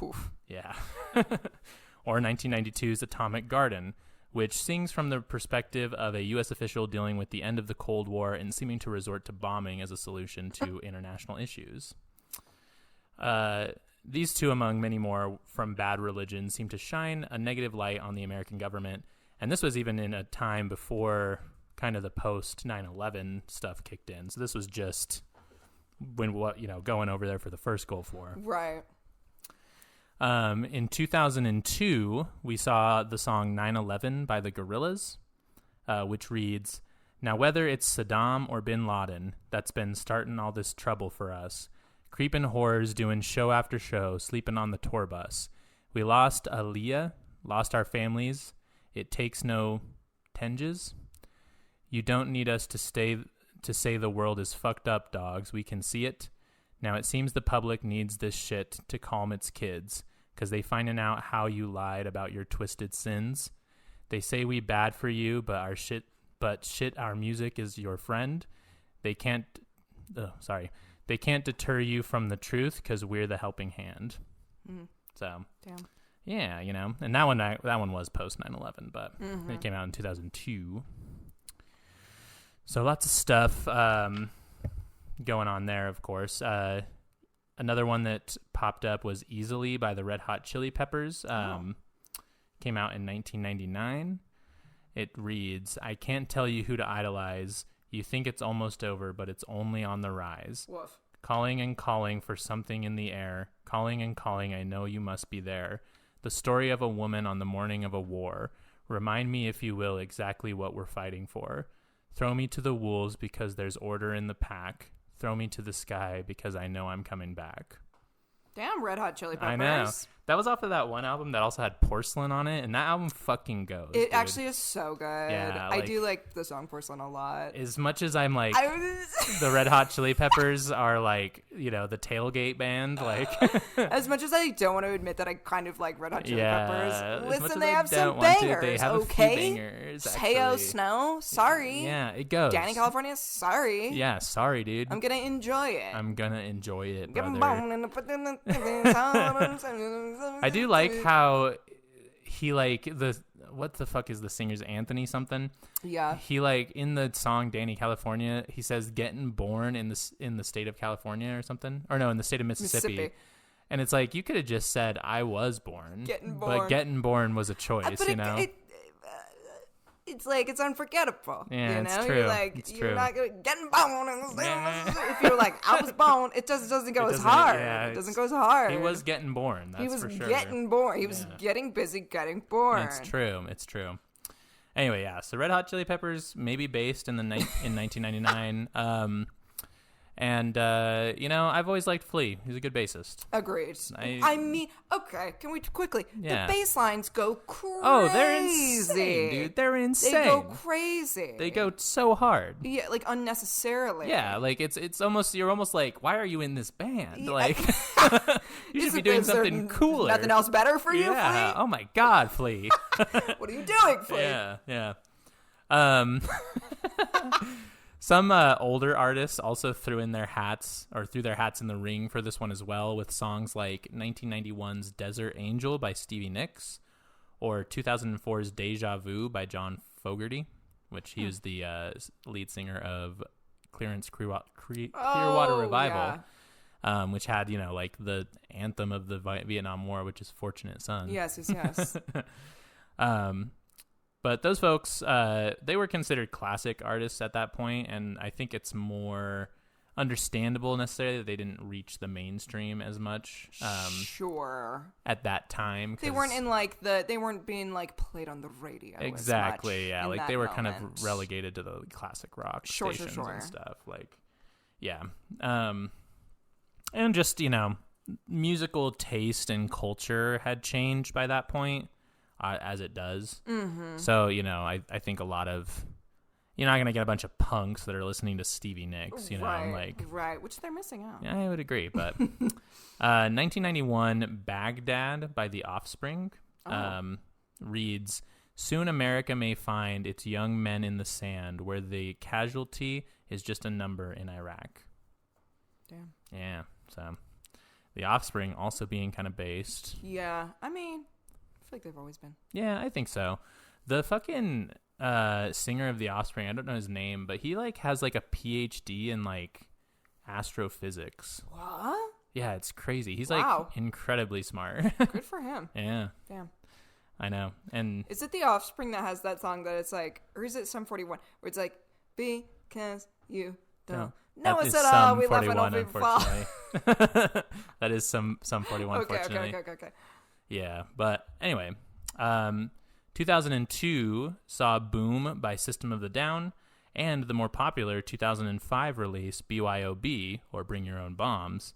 Speaker 1: Oof.
Speaker 2: Yeah. Or 1992's Atomic Garden, which sings from the perspective of a U.S. official dealing with the end of the Cold War and seeming to resort to bombing as a solution to international issues. These two, among many more from Bad Religion, seem to shine a negative light on the American government, and this was even in a time before kind of the post 9/11 stuff kicked in. So this was just going over there for the first Gulf War.
Speaker 1: Right.
Speaker 2: In 2002, we saw the song 9/11 by the Gorillaz, which reads, "Now whether it's Saddam or Bin Laden that's been starting all this trouble for us, creeping whores doing show after show, sleeping on the tour bus. We lost Aaliyah, lost our families. It takes no tenges. You don't need us to say the world is fucked up, dogs. We can see it. Now it seems the public needs this shit to calm its kids, 'cause they finding out how you lied about your twisted sins. They say we bad for you, but our music is your friend. They can't deter you from the truth, 'cause we're the helping hand." So,
Speaker 1: damn.
Speaker 2: Yeah, and that one was post 9/11, but it came out in 2002. So lots of stuff going on there, of course. Another one that popped up was Easily by the Red Hot Chili Peppers. Came out in 1999. It reads, "I can't tell you who to idolize. You think it's almost over, but it's only on the rise.
Speaker 1: Woof.
Speaker 2: Calling and calling for something in the air. Calling and calling, I know you must be there. The story of a woman on the morning of a war. Remind me, if you will, exactly what we're fighting for. Throw me to the wolves because there's order in the pack. Throw me to the sky because I know I'm coming back."
Speaker 1: Damn, Red Hot Chili Peppers.
Speaker 2: I know. That was off of that one album that also had Porcelain on it, and that album fucking goes.
Speaker 1: It actually is so good.
Speaker 2: Yeah,
Speaker 1: I do like the song Porcelain a lot.
Speaker 2: As much as I'm like, the Red Hot Chili Peppers are like, the tailgate band. Like,
Speaker 1: as much as I don't want to admit that I kind of like Red Hot Chili Peppers, listen, they have some
Speaker 2: bangers.
Speaker 1: They
Speaker 2: have
Speaker 1: a few bangers. Teo Snow, sorry.
Speaker 2: Yeah, it goes.
Speaker 1: Danny California, sorry.
Speaker 2: Yeah, sorry, dude.
Speaker 1: I'm gonna enjoy it.
Speaker 2: Brother. I do like how he what the fuck is the singer's Anthony something?
Speaker 1: Yeah.
Speaker 2: He in the song Danny California, he says getting born in the state of California or something. Or no, in the state of Mississippi. And it's like, you could have just said I was born. But getting born was a choice,
Speaker 1: it's like, it's unforgettable.
Speaker 2: Yeah, it's true.
Speaker 1: You're like,
Speaker 2: it's
Speaker 1: you're
Speaker 2: true.
Speaker 1: not going to getting born. If you're like, I was born, it doesn't go as hard. Yeah, it doesn't go as hard.
Speaker 2: He was getting born, that's for sure.
Speaker 1: He was getting born. He was getting busy getting born.
Speaker 2: It's true. Anyway, yeah, so Red Hot Chili Peppers, maybe based in 1999. And, I've always liked Flea. He's a good bassist.
Speaker 1: Agreed. I mean, okay, can we quickly?
Speaker 2: Yeah.
Speaker 1: The bass lines go crazy.
Speaker 2: Oh, they're insane, dude. They're insane.
Speaker 1: They go crazy.
Speaker 2: They go so hard.
Speaker 1: Yeah, like unnecessarily.
Speaker 2: Yeah, like it's almost, you're almost like, why are you in this band? Like, you should be doing something cooler.
Speaker 1: Nothing else better for you,
Speaker 2: Flea? Oh my God, Flea.
Speaker 1: What are you doing, Flea?
Speaker 2: Yeah. Some older artists also threw their hats in the ring for this one as well, with songs like 1991's Desert Angel by Stevie Nicks, or 2004's Deja Vu by John Fogerty, which he was the lead singer of Clearwater Revival, which had, the anthem of the Vietnam War, which is Fortunate Son.
Speaker 1: Yes.
Speaker 2: But those folks, they were considered classic artists at that point, and I think it's more understandable necessarily that they didn't reach the mainstream as much.
Speaker 1: Sure.
Speaker 2: At that time,
Speaker 1: they weren't they weren't being played on the radio.
Speaker 2: Exactly.
Speaker 1: As much
Speaker 2: they were
Speaker 1: moment.
Speaker 2: kind of relegated to the classic rock stations and stuff. And just musical taste and culture had changed by that point. As it does. Mm-hmm. So, I think a lot of, you're not going to get a bunch of punks that are listening to Stevie Nicks,
Speaker 1: Right, which they're missing out.
Speaker 2: Yeah, I would agree. But 1991, Baghdad by The Offspring reads, "Soon America may find its young men in the sand where the casualty is just a number in Iraq."
Speaker 1: Damn.
Speaker 2: Yeah, so The Offspring also being kind of based.
Speaker 1: Yeah, I mean, I feel like they've always been.
Speaker 2: Yeah, I think so. The fucking singer of The Offspring, I don't know his name, but he has a PhD in astrophysics.
Speaker 1: What?
Speaker 2: Yeah, it's crazy. He's incredibly smart.
Speaker 1: Good for him.
Speaker 2: Yeah.
Speaker 1: Damn.
Speaker 2: I know. And
Speaker 1: is it The Offspring that has that song that it's or is it Sum 41 where it's because you don't Noah said, "Oh, we left when old people fall."
Speaker 2: That is some 41.
Speaker 1: Okay,
Speaker 2: fortunately.
Speaker 1: Okay.
Speaker 2: Yeah, but anyway, 2002 saw Boom by System of a Down, and the more popular 2005 release BYOB, or Bring Your Own Bombs,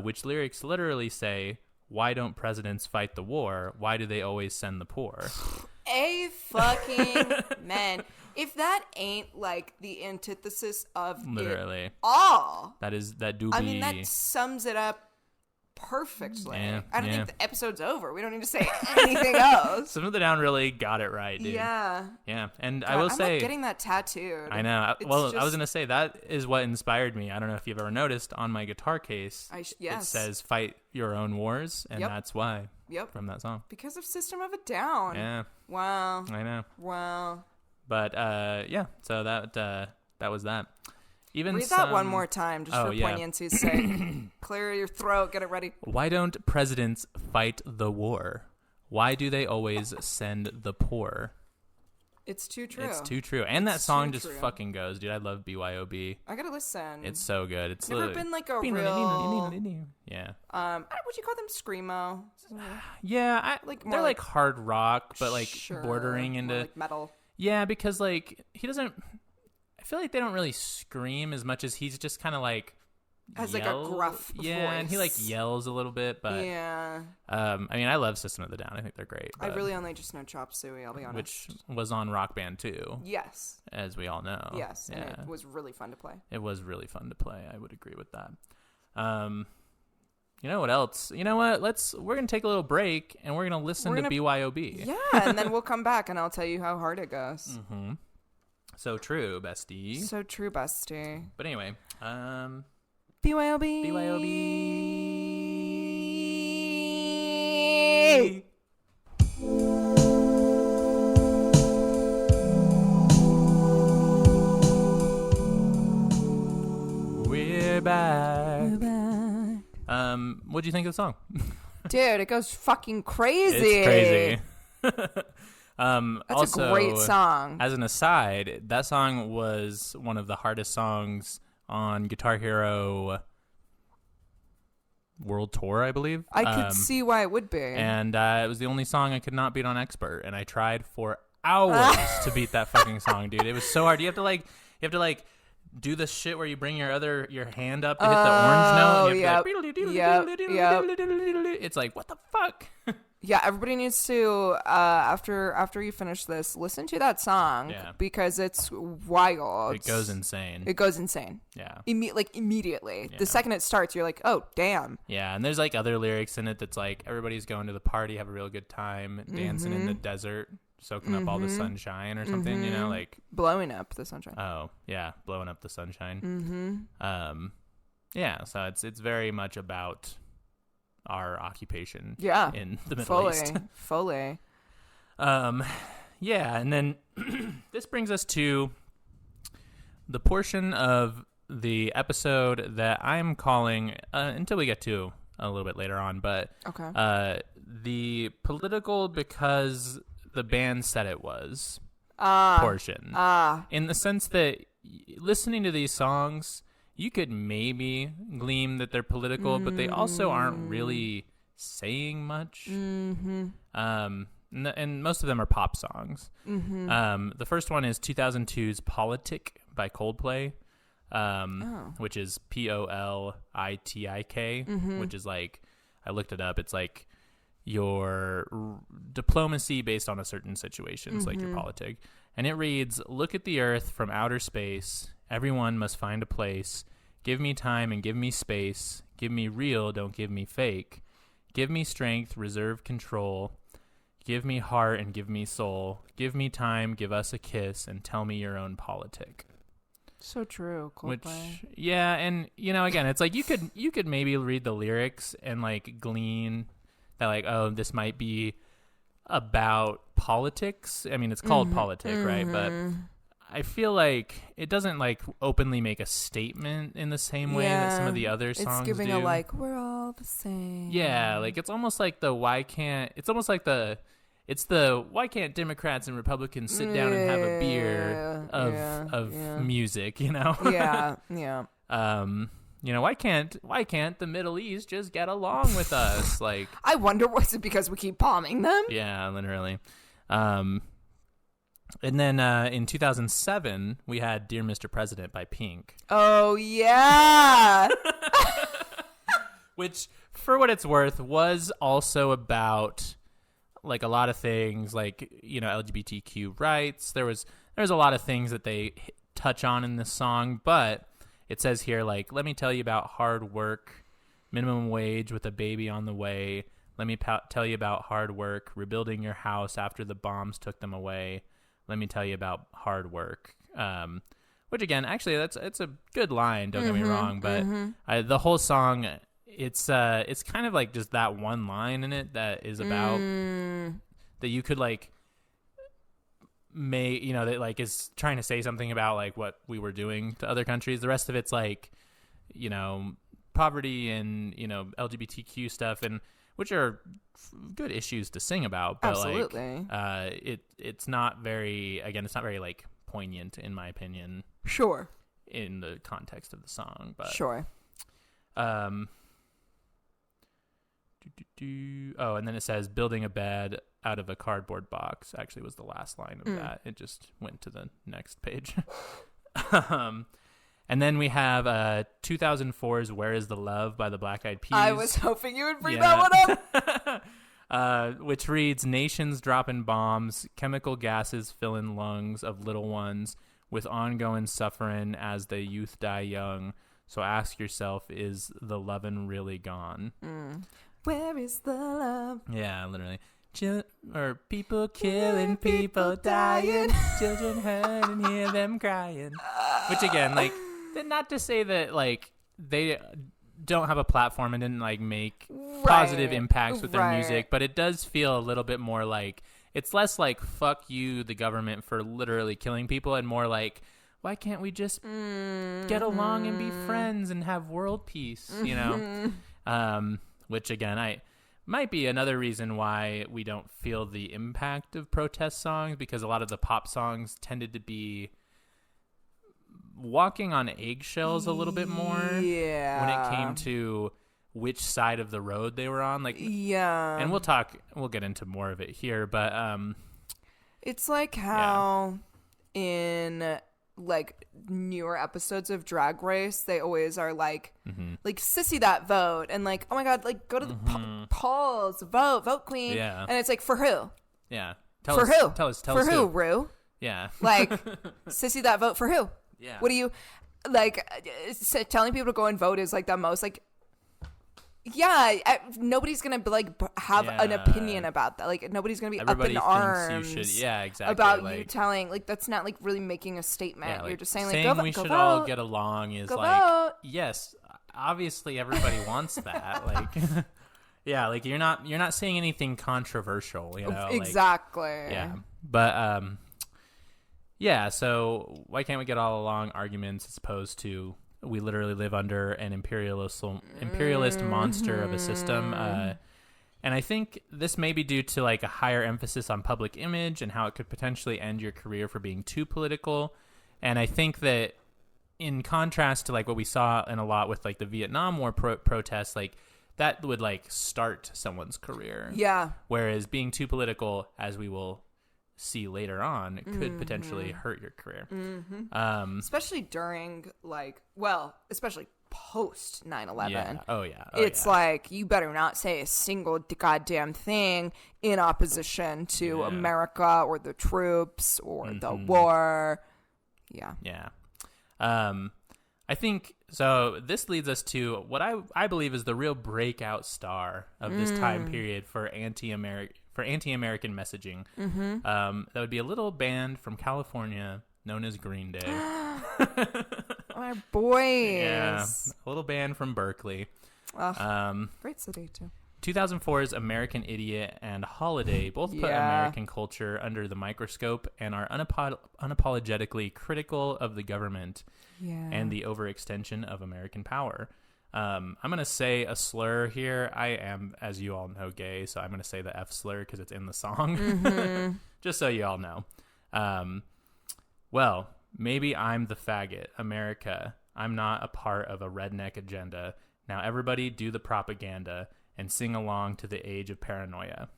Speaker 2: which lyrics literally say, "Why don't presidents fight the war? Why do they always send the poor?"
Speaker 1: A fucking man. If that ain't like the antithesis of
Speaker 2: literally
Speaker 1: it all.
Speaker 2: That do be.
Speaker 1: I mean, that sums it up perfectly.
Speaker 2: Yeah,
Speaker 1: I don't think the episode's over. We don't need to say anything else.
Speaker 2: System of the Down really got it right, dude.
Speaker 1: Yeah.
Speaker 2: And
Speaker 1: God,
Speaker 2: I will
Speaker 1: I'm
Speaker 2: say,
Speaker 1: like getting that tattooed.
Speaker 2: I know. I was going to say, that is what inspired me. I don't know if you've ever noticed on my guitar case,
Speaker 1: yes.
Speaker 2: It says "Fight Your Own Wars," and that's why.
Speaker 1: Yep.
Speaker 2: From that song.
Speaker 1: Because of System of a Down.
Speaker 2: Yeah.
Speaker 1: Wow.
Speaker 2: I know.
Speaker 1: Wow.
Speaker 2: But yeah, so that was that. Even
Speaker 1: read that one more time, just for poignancy's sake. Clear your throat. Get it ready.
Speaker 2: Why don't presidents fight the war? Why do they always send the poor?
Speaker 1: It's too true.
Speaker 2: It's too true. And that song just fucking goes, dude. I love BYOB.
Speaker 1: I gotta listen.
Speaker 2: It's so good. It's
Speaker 1: never been like a real.
Speaker 2: Yeah.
Speaker 1: Would you call them screamo?
Speaker 2: Yeah, they're like hard rock, but like bordering into
Speaker 1: like metal.
Speaker 2: Yeah, because like he doesn't. I feel like they don't really scream as much as he's just kind of like
Speaker 1: has like a gruff voice.
Speaker 2: And he like yells a little bit, but
Speaker 1: yeah.
Speaker 2: I mean, I love System of a Down. I think they're great.
Speaker 1: I really only just know Chop Suey. I'll be honest.
Speaker 2: Which was on Rock Band 2.
Speaker 1: Yes.
Speaker 2: As we all know.
Speaker 1: Yes, and it was really fun to play.
Speaker 2: It was really fun to play. I would agree with that. You know what else? You know what? We're gonna take a little break and we're gonna listen to BYOB.
Speaker 1: Yeah, and then we'll come back and I'll tell you how hard it goes.
Speaker 2: Mm-hmm. So true, bestie.
Speaker 1: So true, bestie.
Speaker 2: But anyway,
Speaker 1: BYOB.
Speaker 2: We're back. What'd you think of the song?
Speaker 1: Dude, it goes fucking crazy.
Speaker 2: It's crazy.
Speaker 1: That's
Speaker 2: also,
Speaker 1: a great song.
Speaker 2: As an aside, that song was one of the hardest songs on Guitar Hero World Tour, I believe.
Speaker 1: I could see why it would be.
Speaker 2: And it was the only song I could not beat on Expert, and I tried for hours to beat that fucking song, dude. It was so hard. You have to do the shit where you bring your hand up to hit the orange note. It's like, what the fuck?
Speaker 1: Yeah, everybody needs to after you finish this, listen to that song because it's wild.
Speaker 2: It goes insane.
Speaker 1: Yeah, immediately. Yeah. The second it starts, you're like, oh damn.
Speaker 2: Yeah, and there's like other lyrics in it that's like everybody's going to the party, have a real good time, dancing in the desert, soaking up all the sunshine or something. You know, like
Speaker 1: blowing up the sunshine.
Speaker 2: Oh yeah, blowing up the sunshine. Yeah, so it's very much about our occupation in the Middle East.
Speaker 1: Fully.
Speaker 2: Yeah, and then this brings us to the portion of the episode that I'm calling, until we get to a little bit later on, but the political because the band said it was portion. In the sense that listening to these songs, you could maybe glean that they're political, but they also aren't really saying much. And most of them are pop songs. The first one is 2002's Politic by Coldplay, which is Politik, which is like, I looked it up, it's like your diplomacy based on a certain situation. It's like your politic. And it reads, "Look at the earth from outer space. Everyone must find a place. Give me time and give me space. Give me real, don't give me fake. Give me strength, reserve control. Give me heart and give me soul. Give me time, give us a kiss, and tell me your own politic."
Speaker 1: So true, Coldplay.
Speaker 2: Which, yeah, and you know, again, it's like you could maybe read the lyrics and like glean that like, oh, this might be about politics. I mean, it's called Politic, right? But I feel like it doesn't like openly make a statement in the same way that some of the other songs do.
Speaker 1: It's giving a like, we're all the same.
Speaker 2: Yeah, like it's almost like the it's the why can't Democrats and Republicans sit down and have a beer of music, you know?
Speaker 1: Yeah, yeah.
Speaker 2: You know, why can't the Middle East just get along with us? Like,
Speaker 1: I wonder, was it because we keep bombing them?
Speaker 2: Yeah, literally. And then in 2007, we had Dear Mr. President by Pink.
Speaker 1: Oh, yeah.
Speaker 2: Which, for what it's worth, was also about, like, a lot of things, like, you know, LGBTQ rights. There was a lot of things that they touch on in this song, but it says here, like, let me tell you about hard work, minimum wage with a baby on the way. Let me tell you about hard work, rebuilding your house after the bombs took them away. Let me tell you about hard work. Which, again, actually, it's a good line, don't get me wrong, but the whole song, it's kind of like just that one line in it that is about, that you could, like, you know, that, like, is trying to say something about, like, what we were doing to other countries. The rest of it's, like, you know, poverty and, you know, LGBTQ stuff, and which are good issues to sing about, but
Speaker 1: absolutely.
Speaker 2: Like, it's not very, like, poignant, in my opinion.
Speaker 1: Sure.
Speaker 2: In the context of the song, but
Speaker 1: sure.
Speaker 2: Oh, and then it says building a bed out of a cardboard box actually was the last line of that. It just went to the next page. And then we have 2004's Where Is the Love by the Black Eyed Peas.
Speaker 1: I was hoping you would bring that one
Speaker 2: up. Which reads, nations dropping bombs, chemical gases filling lungs of little ones with ongoing suffering as the youth die young. So ask yourself, is the lovin' really gone?
Speaker 1: Where is the love?
Speaker 2: Yeah, literally. Or people killing, people dying, children hurt and hear them crying. Which, again, like, not to say that, like, they don't have a platform and didn't, like, make positive impacts with their music, but it does feel a little bit more like, it's less like, fuck you, the government, for literally killing people, and more like, why can't we just get along and be friends and have world peace, you know? Which, again, might be another reason why we don't feel the impact of protest songs, because a lot of the pop songs tended to be walking on eggshells a little bit more when it came to which side of the road they were on. Like, and we'll get into more of it here, but
Speaker 1: it's like how in, like, newer episodes of Drag Race, they always are like sissy that vote, and like, oh my god, like, go to the polls, vote queen, and it's like, for who?
Speaker 2: Tell us
Speaker 1: for who, Rue? Like, sissy that vote for who? What do you, like, telling people to go and vote is like the most, like, nobody's gonna be, like, have an opinion about that. Like, nobody's gonna be
Speaker 2: everybody
Speaker 1: up in arms.
Speaker 2: Exactly.
Speaker 1: About,
Speaker 2: like,
Speaker 1: you telling, like, that's not, like, really making a statement.
Speaker 2: Like,
Speaker 1: you're just saying, like,
Speaker 2: saying we should all get along is like,
Speaker 1: vote.
Speaker 2: Yes, obviously everybody wants that. Like, like, you're not saying anything controversial, you know?
Speaker 1: Exactly.
Speaker 2: Like, but so why can't we get all along arguments as opposed to we literally live under an imperialist monster of a system. And I think this may be due to, like, a higher emphasis on public image and how it could potentially end your career for being too political. And I think that in contrast to, like, what we saw in a lot with, like, the Vietnam War protests, like, that would, like, start someone's career.
Speaker 1: Yeah.
Speaker 2: Whereas being too political, as we will see later on, could potentially hurt your career.
Speaker 1: Especially during, like, especially post 9/11. It's like, you better not say a single goddamn thing in opposition to America or the troops or the war.
Speaker 2: I think so. This leads us to what I believe is the real breakout star of this time period for anti-American messaging. That would be a little band from California known as Green Day.
Speaker 1: Our boys.
Speaker 2: Yeah, a little band from Berkeley.
Speaker 1: Great city too.
Speaker 2: 2004's American Idiot and Holiday both put American culture under the microscope and are unapologetically critical of the government and the overextension of American power. I'm going to say a slur here. I am, as you all know, gay, so I'm going to say the F slur because it's in the song. Just so you all know. Well, maybe I'm the faggot. America, I'm not a part of a redneck agenda. Now everybody do the propaganda and sing along to the age of paranoia.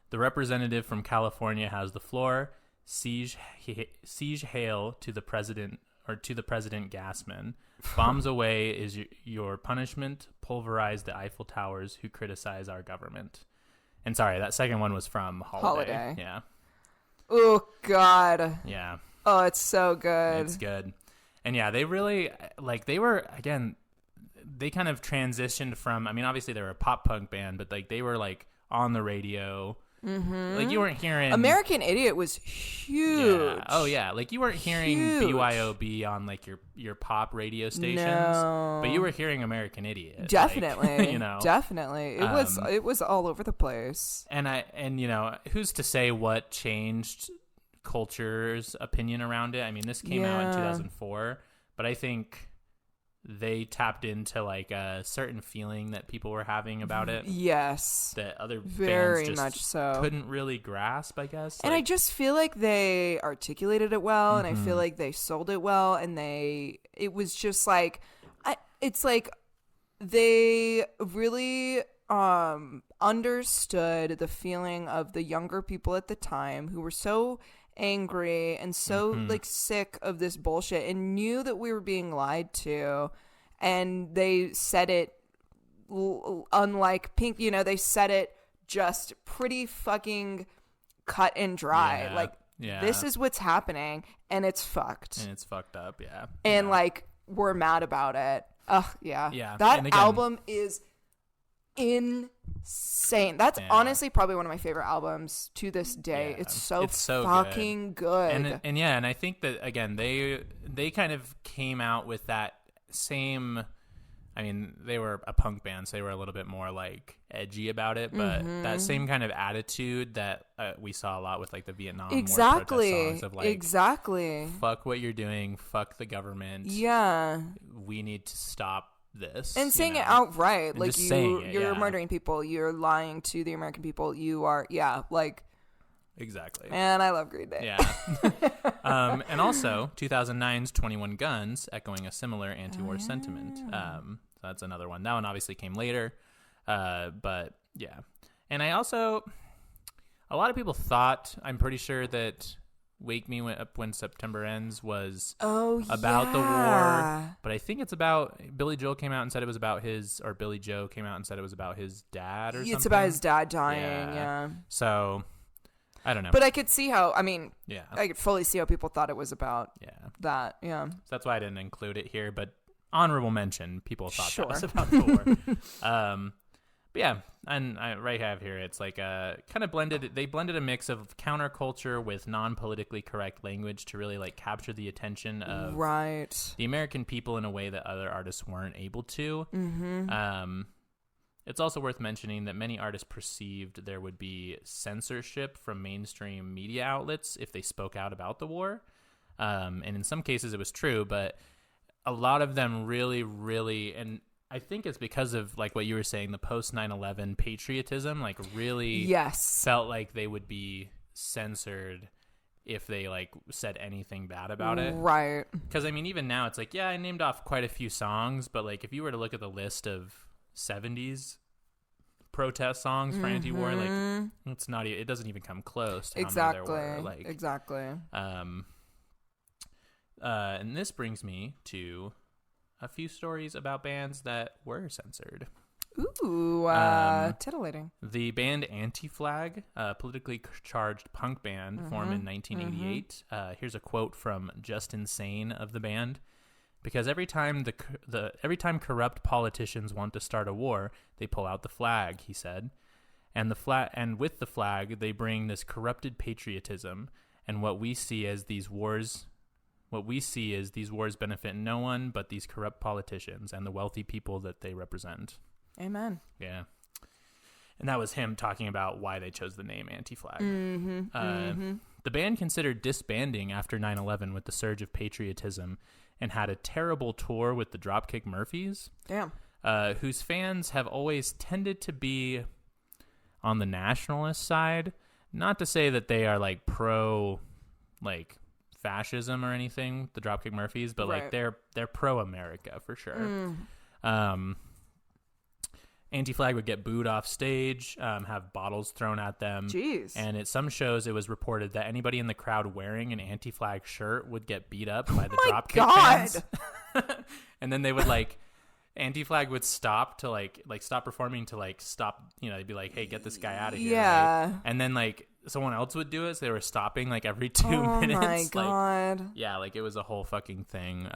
Speaker 2: The representative from California has the floor. Siege hail to the president, or to the President Gassman. Bombs away is your punishment. Pulverize the Eiffel Towers who criticize our government. And sorry, that second one was from Holiday. Yeah.
Speaker 1: Oh, God.
Speaker 2: Yeah.
Speaker 1: Oh, it's so good.
Speaker 2: It's good. And yeah, they really, like, they were, again, they kind of transitioned from, I mean, obviously they were a pop punk band, but like they were like on the radio. Like you weren't hearing
Speaker 1: American Idiot was huge.
Speaker 2: Yeah. Oh yeah, like you weren't hearing BYOB on like your pop radio stations, but you were hearing American Idiot.
Speaker 1: Definitely,
Speaker 2: like, you know,
Speaker 1: definitely. It was all over the place.
Speaker 2: And you know, who's to say what changed culture's opinion around it? I mean, this came out in 2004, but I think they tapped into like a certain feeling that people were having about it.
Speaker 1: Yes.
Speaker 2: That other
Speaker 1: very
Speaker 2: bands just
Speaker 1: much so
Speaker 2: couldn't really grasp, I guess.
Speaker 1: And I just feel like they articulated it well, and I feel like they sold it well, and it was just like, it's like they really understood the feeling of the younger people at the time who were so angry and so like sick of this bullshit and knew that we were being lied to, and they said it unlike Pink, you know, they said it just pretty fucking cut and dry. This is what's happening, and it's fucked.
Speaker 2: And it's fucked up, yeah.
Speaker 1: And like we're mad about it. Ugh, yeah.
Speaker 2: Yeah.
Speaker 1: That album is insane. That's honestly probably one of my favorite albums to this day.
Speaker 2: Yeah.
Speaker 1: It's so fucking good.
Speaker 2: And I think that again they kind of came out with that same, I mean, they were a punk band, so they were a little bit more like edgy about it, but that same kind of attitude that we saw a lot with like the Vietnam War protest songs of like fuck what you're doing, fuck the government.
Speaker 1: Yeah.
Speaker 2: We need to stop this
Speaker 1: and saying it outright, and like you're murdering people, you're lying to the American people, you are like
Speaker 2: exactly.
Speaker 1: And I love Green Day.
Speaker 2: Yeah. And also 2009's 21 Guns echoing a similar anti-war sentiment. That's another one. That one obviously came later, but yeah. And I also, a lot of people thought, I'm pretty sure that Wake Me Up When September Ends was about the war, but I think it's about, Billy Joel came out and said it was about Billy Joe came out and said it was about his dad or something. It's about his
Speaker 1: dad dying, yeah.
Speaker 2: So, I don't know.
Speaker 1: But I could see how, I could fully see how people thought it was about that, yeah.
Speaker 2: So that's why I didn't include it here, but honorable mention, people thought that was about the war. But yeah, and I have here, it's like kind of blended a mix of counterculture with non-politically correct language to really like capture the attention of the American people in a way that other artists weren't able to. It's also worth mentioning that many artists perceived there would be censorship from mainstream media outlets if they spoke out about the war. And in some cases it was true, but a lot of them really, really, and I think it's because of like what you were saying, the post 9/11 patriotism, like really felt like they would be censored if they like said anything bad about it.
Speaker 1: Right.
Speaker 2: Because I mean, even now it's like, yeah, I named off quite a few songs, but like if you were to look at the list of 70s protest songs for anti-war, like it's not, it doesn't even come close to how many there were. Like,
Speaker 1: exactly.
Speaker 2: And this brings me to a few stories about bands that were censored.
Speaker 1: Ooh, titillating.
Speaker 2: The band Anti-Flag, a politically charged punk band formed in 1988. Here's a quote from Justin Sane of the band. Because every time every time corrupt politicians want to start a war, they pull out the flag, he said. And with the flag, they bring this corrupted patriotism, and what we see as these wars benefit no one but these corrupt politicians and the wealthy people that they represent.
Speaker 1: Amen.
Speaker 2: Yeah. And that was him talking about why they chose the name Anti-Flag. The band considered disbanding after 9/11 with the surge of patriotism and had a terrible tour with the Dropkick Murphys.
Speaker 1: Damn.
Speaker 2: Whose fans have always tended to be on the nationalist side. Not to say that they are like pro like fascism or anything, the Dropkick Murphys, but like they're pro America for sure. Anti-Flag would get booed off stage, have bottles thrown at them.
Speaker 1: Jeez.
Speaker 2: And at some shows, it was reported that anybody in the crowd wearing an Anti-Flag shirt would get beat up by the Dropkick fans. And then they would like, Anti-Flag would stop to like stop performing to like stop, you know, they'd be like, hey, get this guy out of here.
Speaker 1: Yeah.
Speaker 2: Right? And then like someone else would do it. So they were stopping like every 2 minutes.
Speaker 1: Oh my God.
Speaker 2: Like, yeah, like it was a whole fucking thing.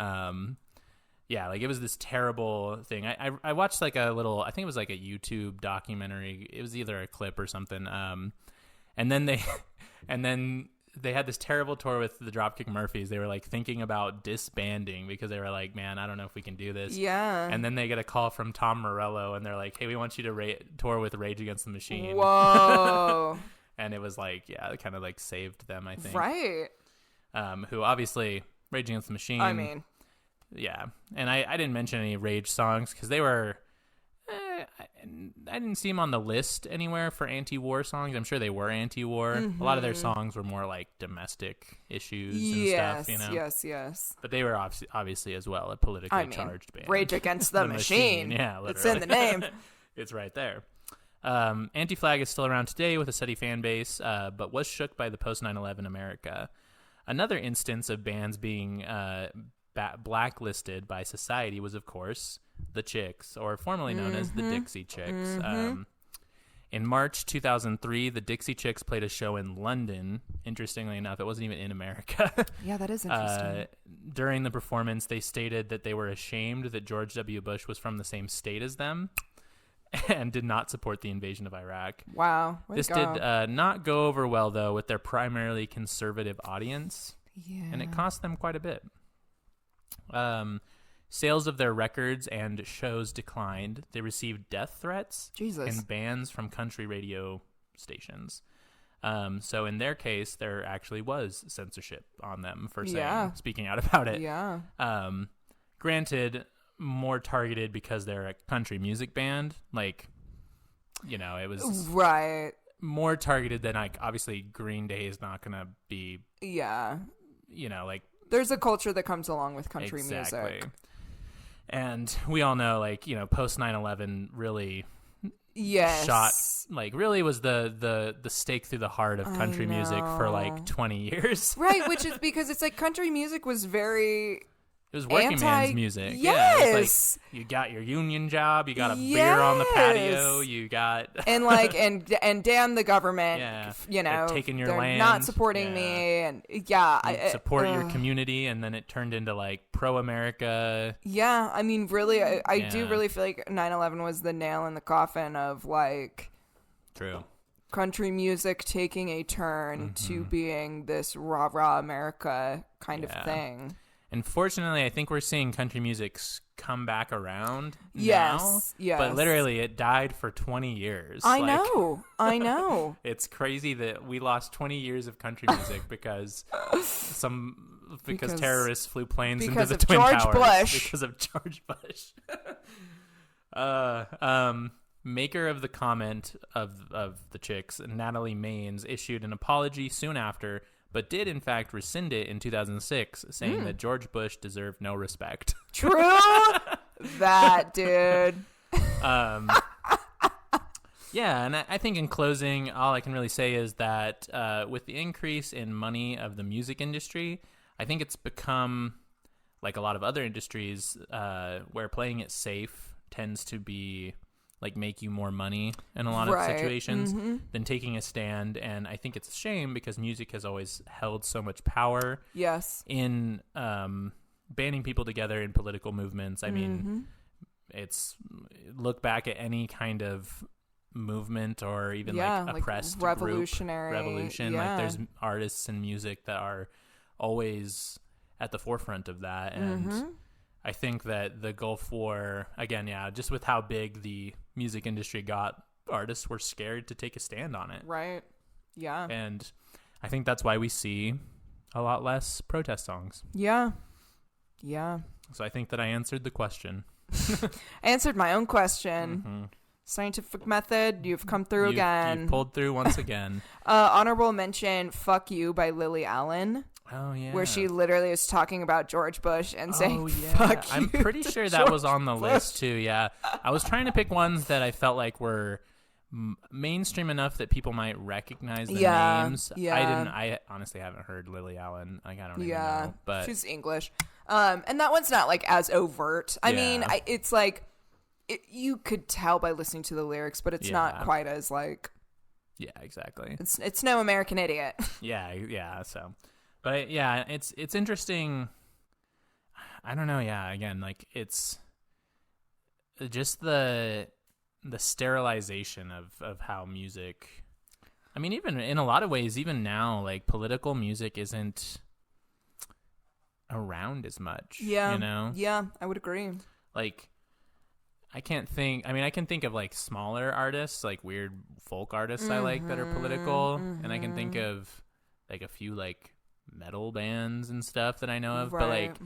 Speaker 2: Yeah, like it was this terrible thing. I watched like a little, I think it was like a YouTube documentary. It was either a clip or something. And then they had this terrible tour with the Dropkick Murphys. They were like thinking about disbanding because they were like, man, I don't know if we can do this.
Speaker 1: Yeah.
Speaker 2: And then they get a call from Tom Morello and they're like, hey, we want you to tour with Rage Against the Machine.
Speaker 1: Whoa.
Speaker 2: And it was like, yeah, it kind of like saved them, I think.
Speaker 1: Right.
Speaker 2: Who obviously, Rage Against the Machine.
Speaker 1: I mean.
Speaker 2: Yeah, and I didn't mention any Rage songs because they were, I didn't see them on the list anywhere for anti-war songs. I'm sure they were anti-war. A lot of their songs were more like domestic issues and stuff, you know?
Speaker 1: Yes.
Speaker 2: But they were obviously as well a politically charged band.
Speaker 1: Rage Against the Machine.
Speaker 2: Yeah, literally.
Speaker 1: It's in the name.
Speaker 2: It's right there. Anti-Flag is still around today with a steady fan base, but was shook by the post-9/11 America. Another instance of bands being blacklisted by society was, of course, the Chicks, or formerly known as the Dixie Chicks. In March 2003, the Dixie Chicks played a show in London. Interestingly enough, it wasn't even in America.
Speaker 1: Yeah, that is interesting.
Speaker 2: During the performance, they stated that they were ashamed that George W. Bush was from the same state as them and did not support the invasion of Iraq.
Speaker 1: Wow.
Speaker 2: This did not go over well, though, with their primarily conservative audience.
Speaker 1: Yeah.
Speaker 2: And it cost them quite a bit. Sales of their records and shows declined. They received death threats and bans from country radio stations. So in their case, there actually was censorship on them for speaking out about it.
Speaker 1: Yeah.
Speaker 2: Granted, more targeted because they're a country music band. Like, you know, it was more targeted than like obviously Green Day is not going to be. Yeah. You know, like.
Speaker 1: There's a culture that comes along with country music.
Speaker 2: And we all know, like, you know, post 9/11 really shot, like, really was the stake through the heart of country music for like 20 years.
Speaker 1: Right, which is because it's like country music was very...
Speaker 2: It was working man's music.
Speaker 1: Yes.
Speaker 2: Yeah, it was like you got your union job, you got a beer on the patio, you got
Speaker 1: and like and damn the government, you know,
Speaker 2: like taking your
Speaker 1: they're
Speaker 2: land,
Speaker 1: not supporting me, and
Speaker 2: you support your community, and then it turned into like pro America.
Speaker 1: Yeah, I mean, really, I do really feel like 9/11 was the nail in the coffin of like country music taking a turn to being this rah rah America kind of thing.
Speaker 2: And fortunately, I think we're seeing country music come back around now.
Speaker 1: Yes.
Speaker 2: But literally, it died for 20 years.
Speaker 1: I know.
Speaker 2: It's crazy that we lost 20 years of country music because terrorists flew planes into the Twin Towers. Because of George Bush. Maker of the comment of the Chicks, Natalie Maines, issued an apology soon after, but did in fact rescind it in 2006, saying that George Bush deserved no respect.
Speaker 1: True. That dude.
Speaker 2: Yeah, and I think in closing, all I can really say is that with the increase in money of the music industry, I think it's become, like a lot of other industries, where playing it safe tends to be like make you more money in a lot of situations than taking a stand. And I think it's a shame because music has always held so much power in banding people together in political movements. I mean, it's look back at any kind of movement or even like oppressed revolution. Like there's artists in music that are always at the forefront of that. And I think that the Gulf War, again, just with how big the music industry got, artists were scared to take a stand on it.
Speaker 1: Right. Yeah.
Speaker 2: And I think that's why we see a lot less protest songs.
Speaker 1: Yeah.
Speaker 2: So I think that I answered the question.
Speaker 1: I answered my own question.
Speaker 2: Mm-hmm.
Speaker 1: Scientific method, you've come through again.
Speaker 2: You've pulled through once again.
Speaker 1: Honorable mention, Fuck You by Lily Allen.
Speaker 2: Oh, yeah.
Speaker 1: Where she literally is talking about George Bush and saying, fuck you.
Speaker 2: I'm pretty sure that was on the list, too, yeah. I was trying to pick ones that I felt like were mainstream enough that people might recognize the names.
Speaker 1: Yeah.
Speaker 2: I honestly haven't heard Lily Allen. Like, I don't even know. But
Speaker 1: she's English. And that one's not, like, as overt. I mean, it's like... you could tell by listening to the lyrics, but it's not quite as like.
Speaker 2: Yeah, exactly.
Speaker 1: It's no American Idiot.
Speaker 2: yeah. So, but yeah, it's interesting. I don't know. Yeah, again, like it's just the sterilization of how music. I mean, even in a lot of ways, even now, like political music isn't around as much.
Speaker 1: Yeah,
Speaker 2: you know.
Speaker 1: Yeah, I would agree.
Speaker 2: Like. I can think of like smaller artists, like weird folk artists I like that are political. And I can think of like a few like metal bands and stuff that I know of. Right. But like,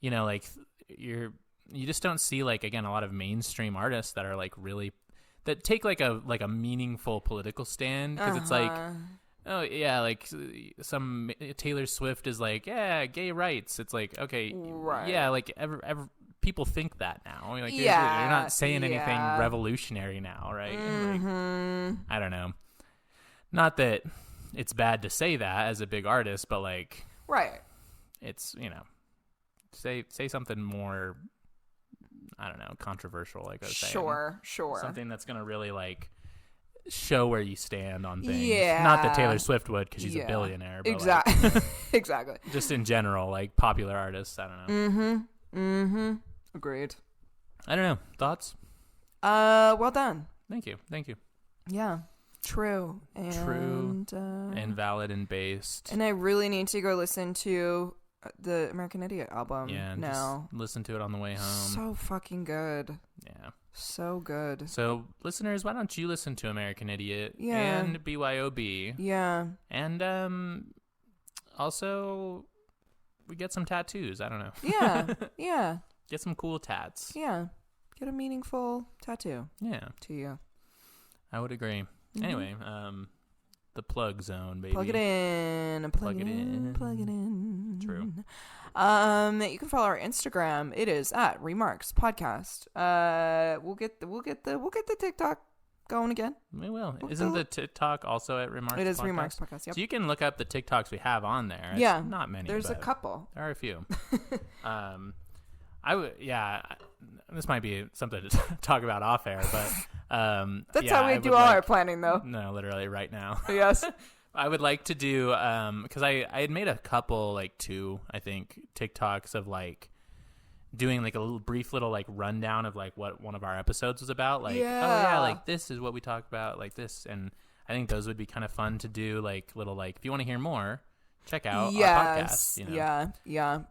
Speaker 2: you know, like you just don't see like, again, a lot of mainstream artists that are like really, that take like a meaningful political stand. Cause it's like, oh yeah, like some Taylor Swift is like, yeah, gay rights. It's like, okay, yeah, like people think that now. Like, you're not saying anything revolutionary now, right? Like, I don't know. Not that it's bad to say that as a big artist, but like,
Speaker 1: right?
Speaker 2: It's, you know, say something more, I don't know, controversial. Like I was saying.
Speaker 1: Sure.
Speaker 2: Something that's gonna really like show where you stand on things.
Speaker 1: Yeah.
Speaker 2: Not that Taylor Swift would, because she's a billionaire. But
Speaker 1: exactly.
Speaker 2: Like,
Speaker 1: exactly.
Speaker 2: Just in general, like popular artists. I don't know.
Speaker 1: Agreed.
Speaker 2: I don't know. Thoughts?
Speaker 1: Well done.
Speaker 2: Thank you.
Speaker 1: Yeah. True.
Speaker 2: And valid and based.
Speaker 1: And I really need to go listen to the American Idiot album.
Speaker 2: Yeah.
Speaker 1: Now.
Speaker 2: Just listen to it on the way home.
Speaker 1: So fucking good.
Speaker 2: Yeah.
Speaker 1: So good.
Speaker 2: So, listeners, why don't you listen to American Idiot and BYOB?
Speaker 1: Yeah.
Speaker 2: And also, we get some tattoos. I don't know.
Speaker 1: Yeah. Yeah.
Speaker 2: Get some cool tats.
Speaker 1: Yeah. Get a meaningful tattoo.
Speaker 2: Yeah.
Speaker 1: To you.
Speaker 2: I would agree. Anyway, the plug zone, baby.
Speaker 1: Plug it in. Plug it in.
Speaker 2: True.
Speaker 1: You can follow our Instagram. It is at Remarks Podcast. We'll get the TikTok going again.
Speaker 2: We will. Isn't the TikTok also at Remarks?
Speaker 1: It is
Speaker 2: Podcast?
Speaker 1: Remarks Podcast. Yep.
Speaker 2: So you can look up the TikToks we have on there. It's not many.
Speaker 1: There's a couple.
Speaker 2: There are a few. This might be something to talk about off air, but
Speaker 1: that's how we do all our planning, though.
Speaker 2: No, literally right now.
Speaker 1: Yes.
Speaker 2: I would like to do because I had made a couple, like 2, I think, TikToks of like doing like a brief little like rundown of like what one of our episodes was about. Like, like this is what we talked about, like this, and I think those would be kind of fun to do. Like little like if you want to hear more, check out our podcast. You know?
Speaker 1: Yeah.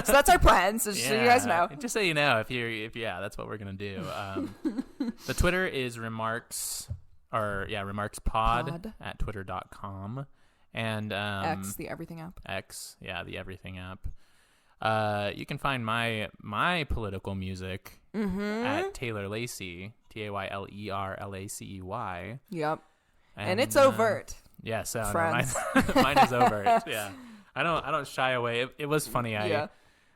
Speaker 1: So that's our plan. So just so you guys know.
Speaker 2: Just so you know, if that's what we're gonna do. The Twitter is remarks at twitter.com and
Speaker 1: X, the everything app.
Speaker 2: The everything app. You can find my political music at Taylor Lacey, TaylerLacey.
Speaker 1: Yep. And it's overt.
Speaker 2: Yeah, so
Speaker 1: no,
Speaker 2: mine is overt. Yeah. I don't shy away. It was funny.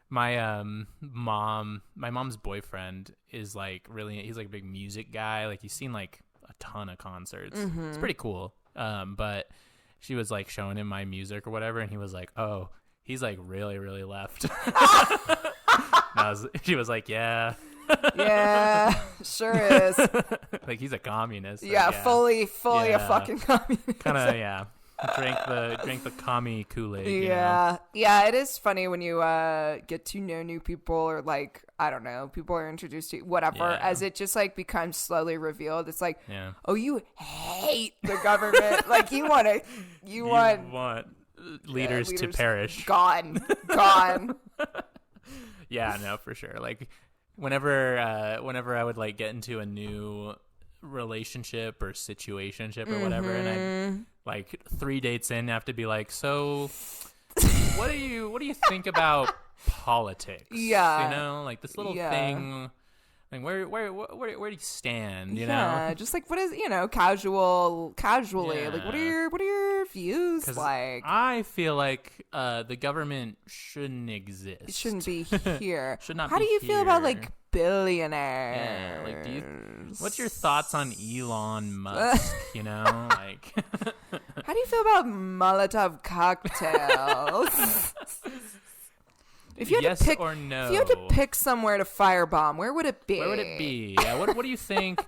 Speaker 2: My mom's boyfriend is like he's like a big music guy. Like he's seen like a ton of concerts. It's pretty cool. But she was like showing him my music or whatever, and he was like, "Oh, he's like really, really left." She was like, "Yeah."
Speaker 1: Yeah, sure is.
Speaker 2: Like he's a communist.
Speaker 1: Yeah, fully a fucking communist.
Speaker 2: Kind of, drank the commie Kool-Aid.
Speaker 1: Yeah, yeah. It is funny when you get to know new people, or like I don't know, people are introduced to you, whatever. As it just like becomes slowly revealed, it's like, oh, you hate the government. Like you want
Speaker 2: leaders to perish.
Speaker 1: Gone.
Speaker 2: Yeah, no, for sure. Like whenever I would like get into a new relationship or situationship or whatever, and I like 3 dates in have to be like, so what do you think about politics?
Speaker 1: Yeah,
Speaker 2: you know, like this little thing. Like where do you stand? You know,
Speaker 1: just like what is casually.
Speaker 2: Yeah.
Speaker 1: Like what are your views like?
Speaker 2: I feel like the government shouldn't exist.
Speaker 1: It shouldn't be here.
Speaker 2: Should not.
Speaker 1: How
Speaker 2: be
Speaker 1: do you
Speaker 2: here.
Speaker 1: feel about like billionaires?
Speaker 2: Yeah, like what's your thoughts on Elon Musk? You know, like
Speaker 1: how do you feel about Molotov cocktails? If you had
Speaker 2: yes
Speaker 1: to pick,
Speaker 2: or no?
Speaker 1: If you had to pick somewhere to firebomb, where would it be?
Speaker 2: Where would it be? Yeah, what do you think?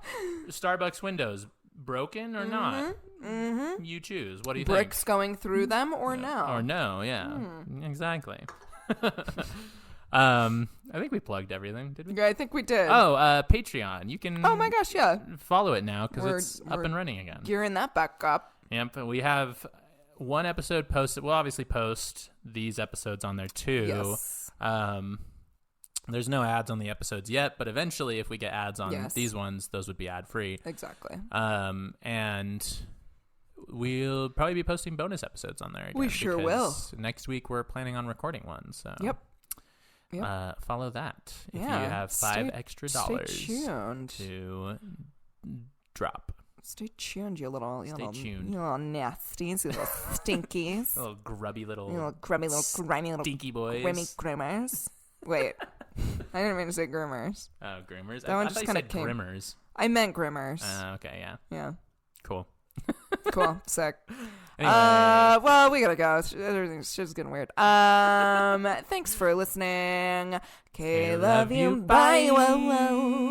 Speaker 2: Starbucks windows broken or not? Mm-hmm. You choose. What do you think?
Speaker 1: Bricks going through them or no?
Speaker 2: Or no? Yeah, exactly. I think we plugged everything, did we?
Speaker 1: Yeah, I think we did.
Speaker 2: Oh, Patreon. You can.
Speaker 1: Oh my gosh, yeah.
Speaker 2: Follow it now because it's up and running again.
Speaker 1: Gearing that back up.
Speaker 2: Yep, we have one episode posted. We'll obviously post these episodes on there too.
Speaker 1: Yes.
Speaker 2: There's no ads on the episodes yet, but eventually, if we get ads on these ones, those would be ad free.
Speaker 1: Exactly.
Speaker 2: And we'll probably be posting bonus episodes on there. Again
Speaker 1: we sure will.
Speaker 2: Next week we're planning on recording one. So
Speaker 1: yep.
Speaker 2: Follow that if you
Speaker 1: Yeah.
Speaker 2: have $5 extra dollars
Speaker 1: Stay tuned.
Speaker 2: to drop.
Speaker 1: Stay tuned, you little
Speaker 2: tuned.
Speaker 1: You little nasties, you little stinkies.
Speaker 2: Little grubby little,
Speaker 1: You little grimy little grimy little
Speaker 2: stinky boys.
Speaker 1: grimy groomers. Wait. I didn't mean to say groomers.
Speaker 2: Oh, groomers.
Speaker 1: That one
Speaker 2: I
Speaker 1: just
Speaker 2: thought you
Speaker 1: kinda
Speaker 2: said
Speaker 1: came.
Speaker 2: grimmers.
Speaker 1: I meant groomers.
Speaker 2: Okay, yeah.
Speaker 1: Yeah.
Speaker 2: Cool.
Speaker 1: Cool. Sick.
Speaker 2: Anyway.
Speaker 1: Well, we gotta go. Everything's just getting weird. Thanks for listening. Okay, love you. Bye. Whoa, whoa.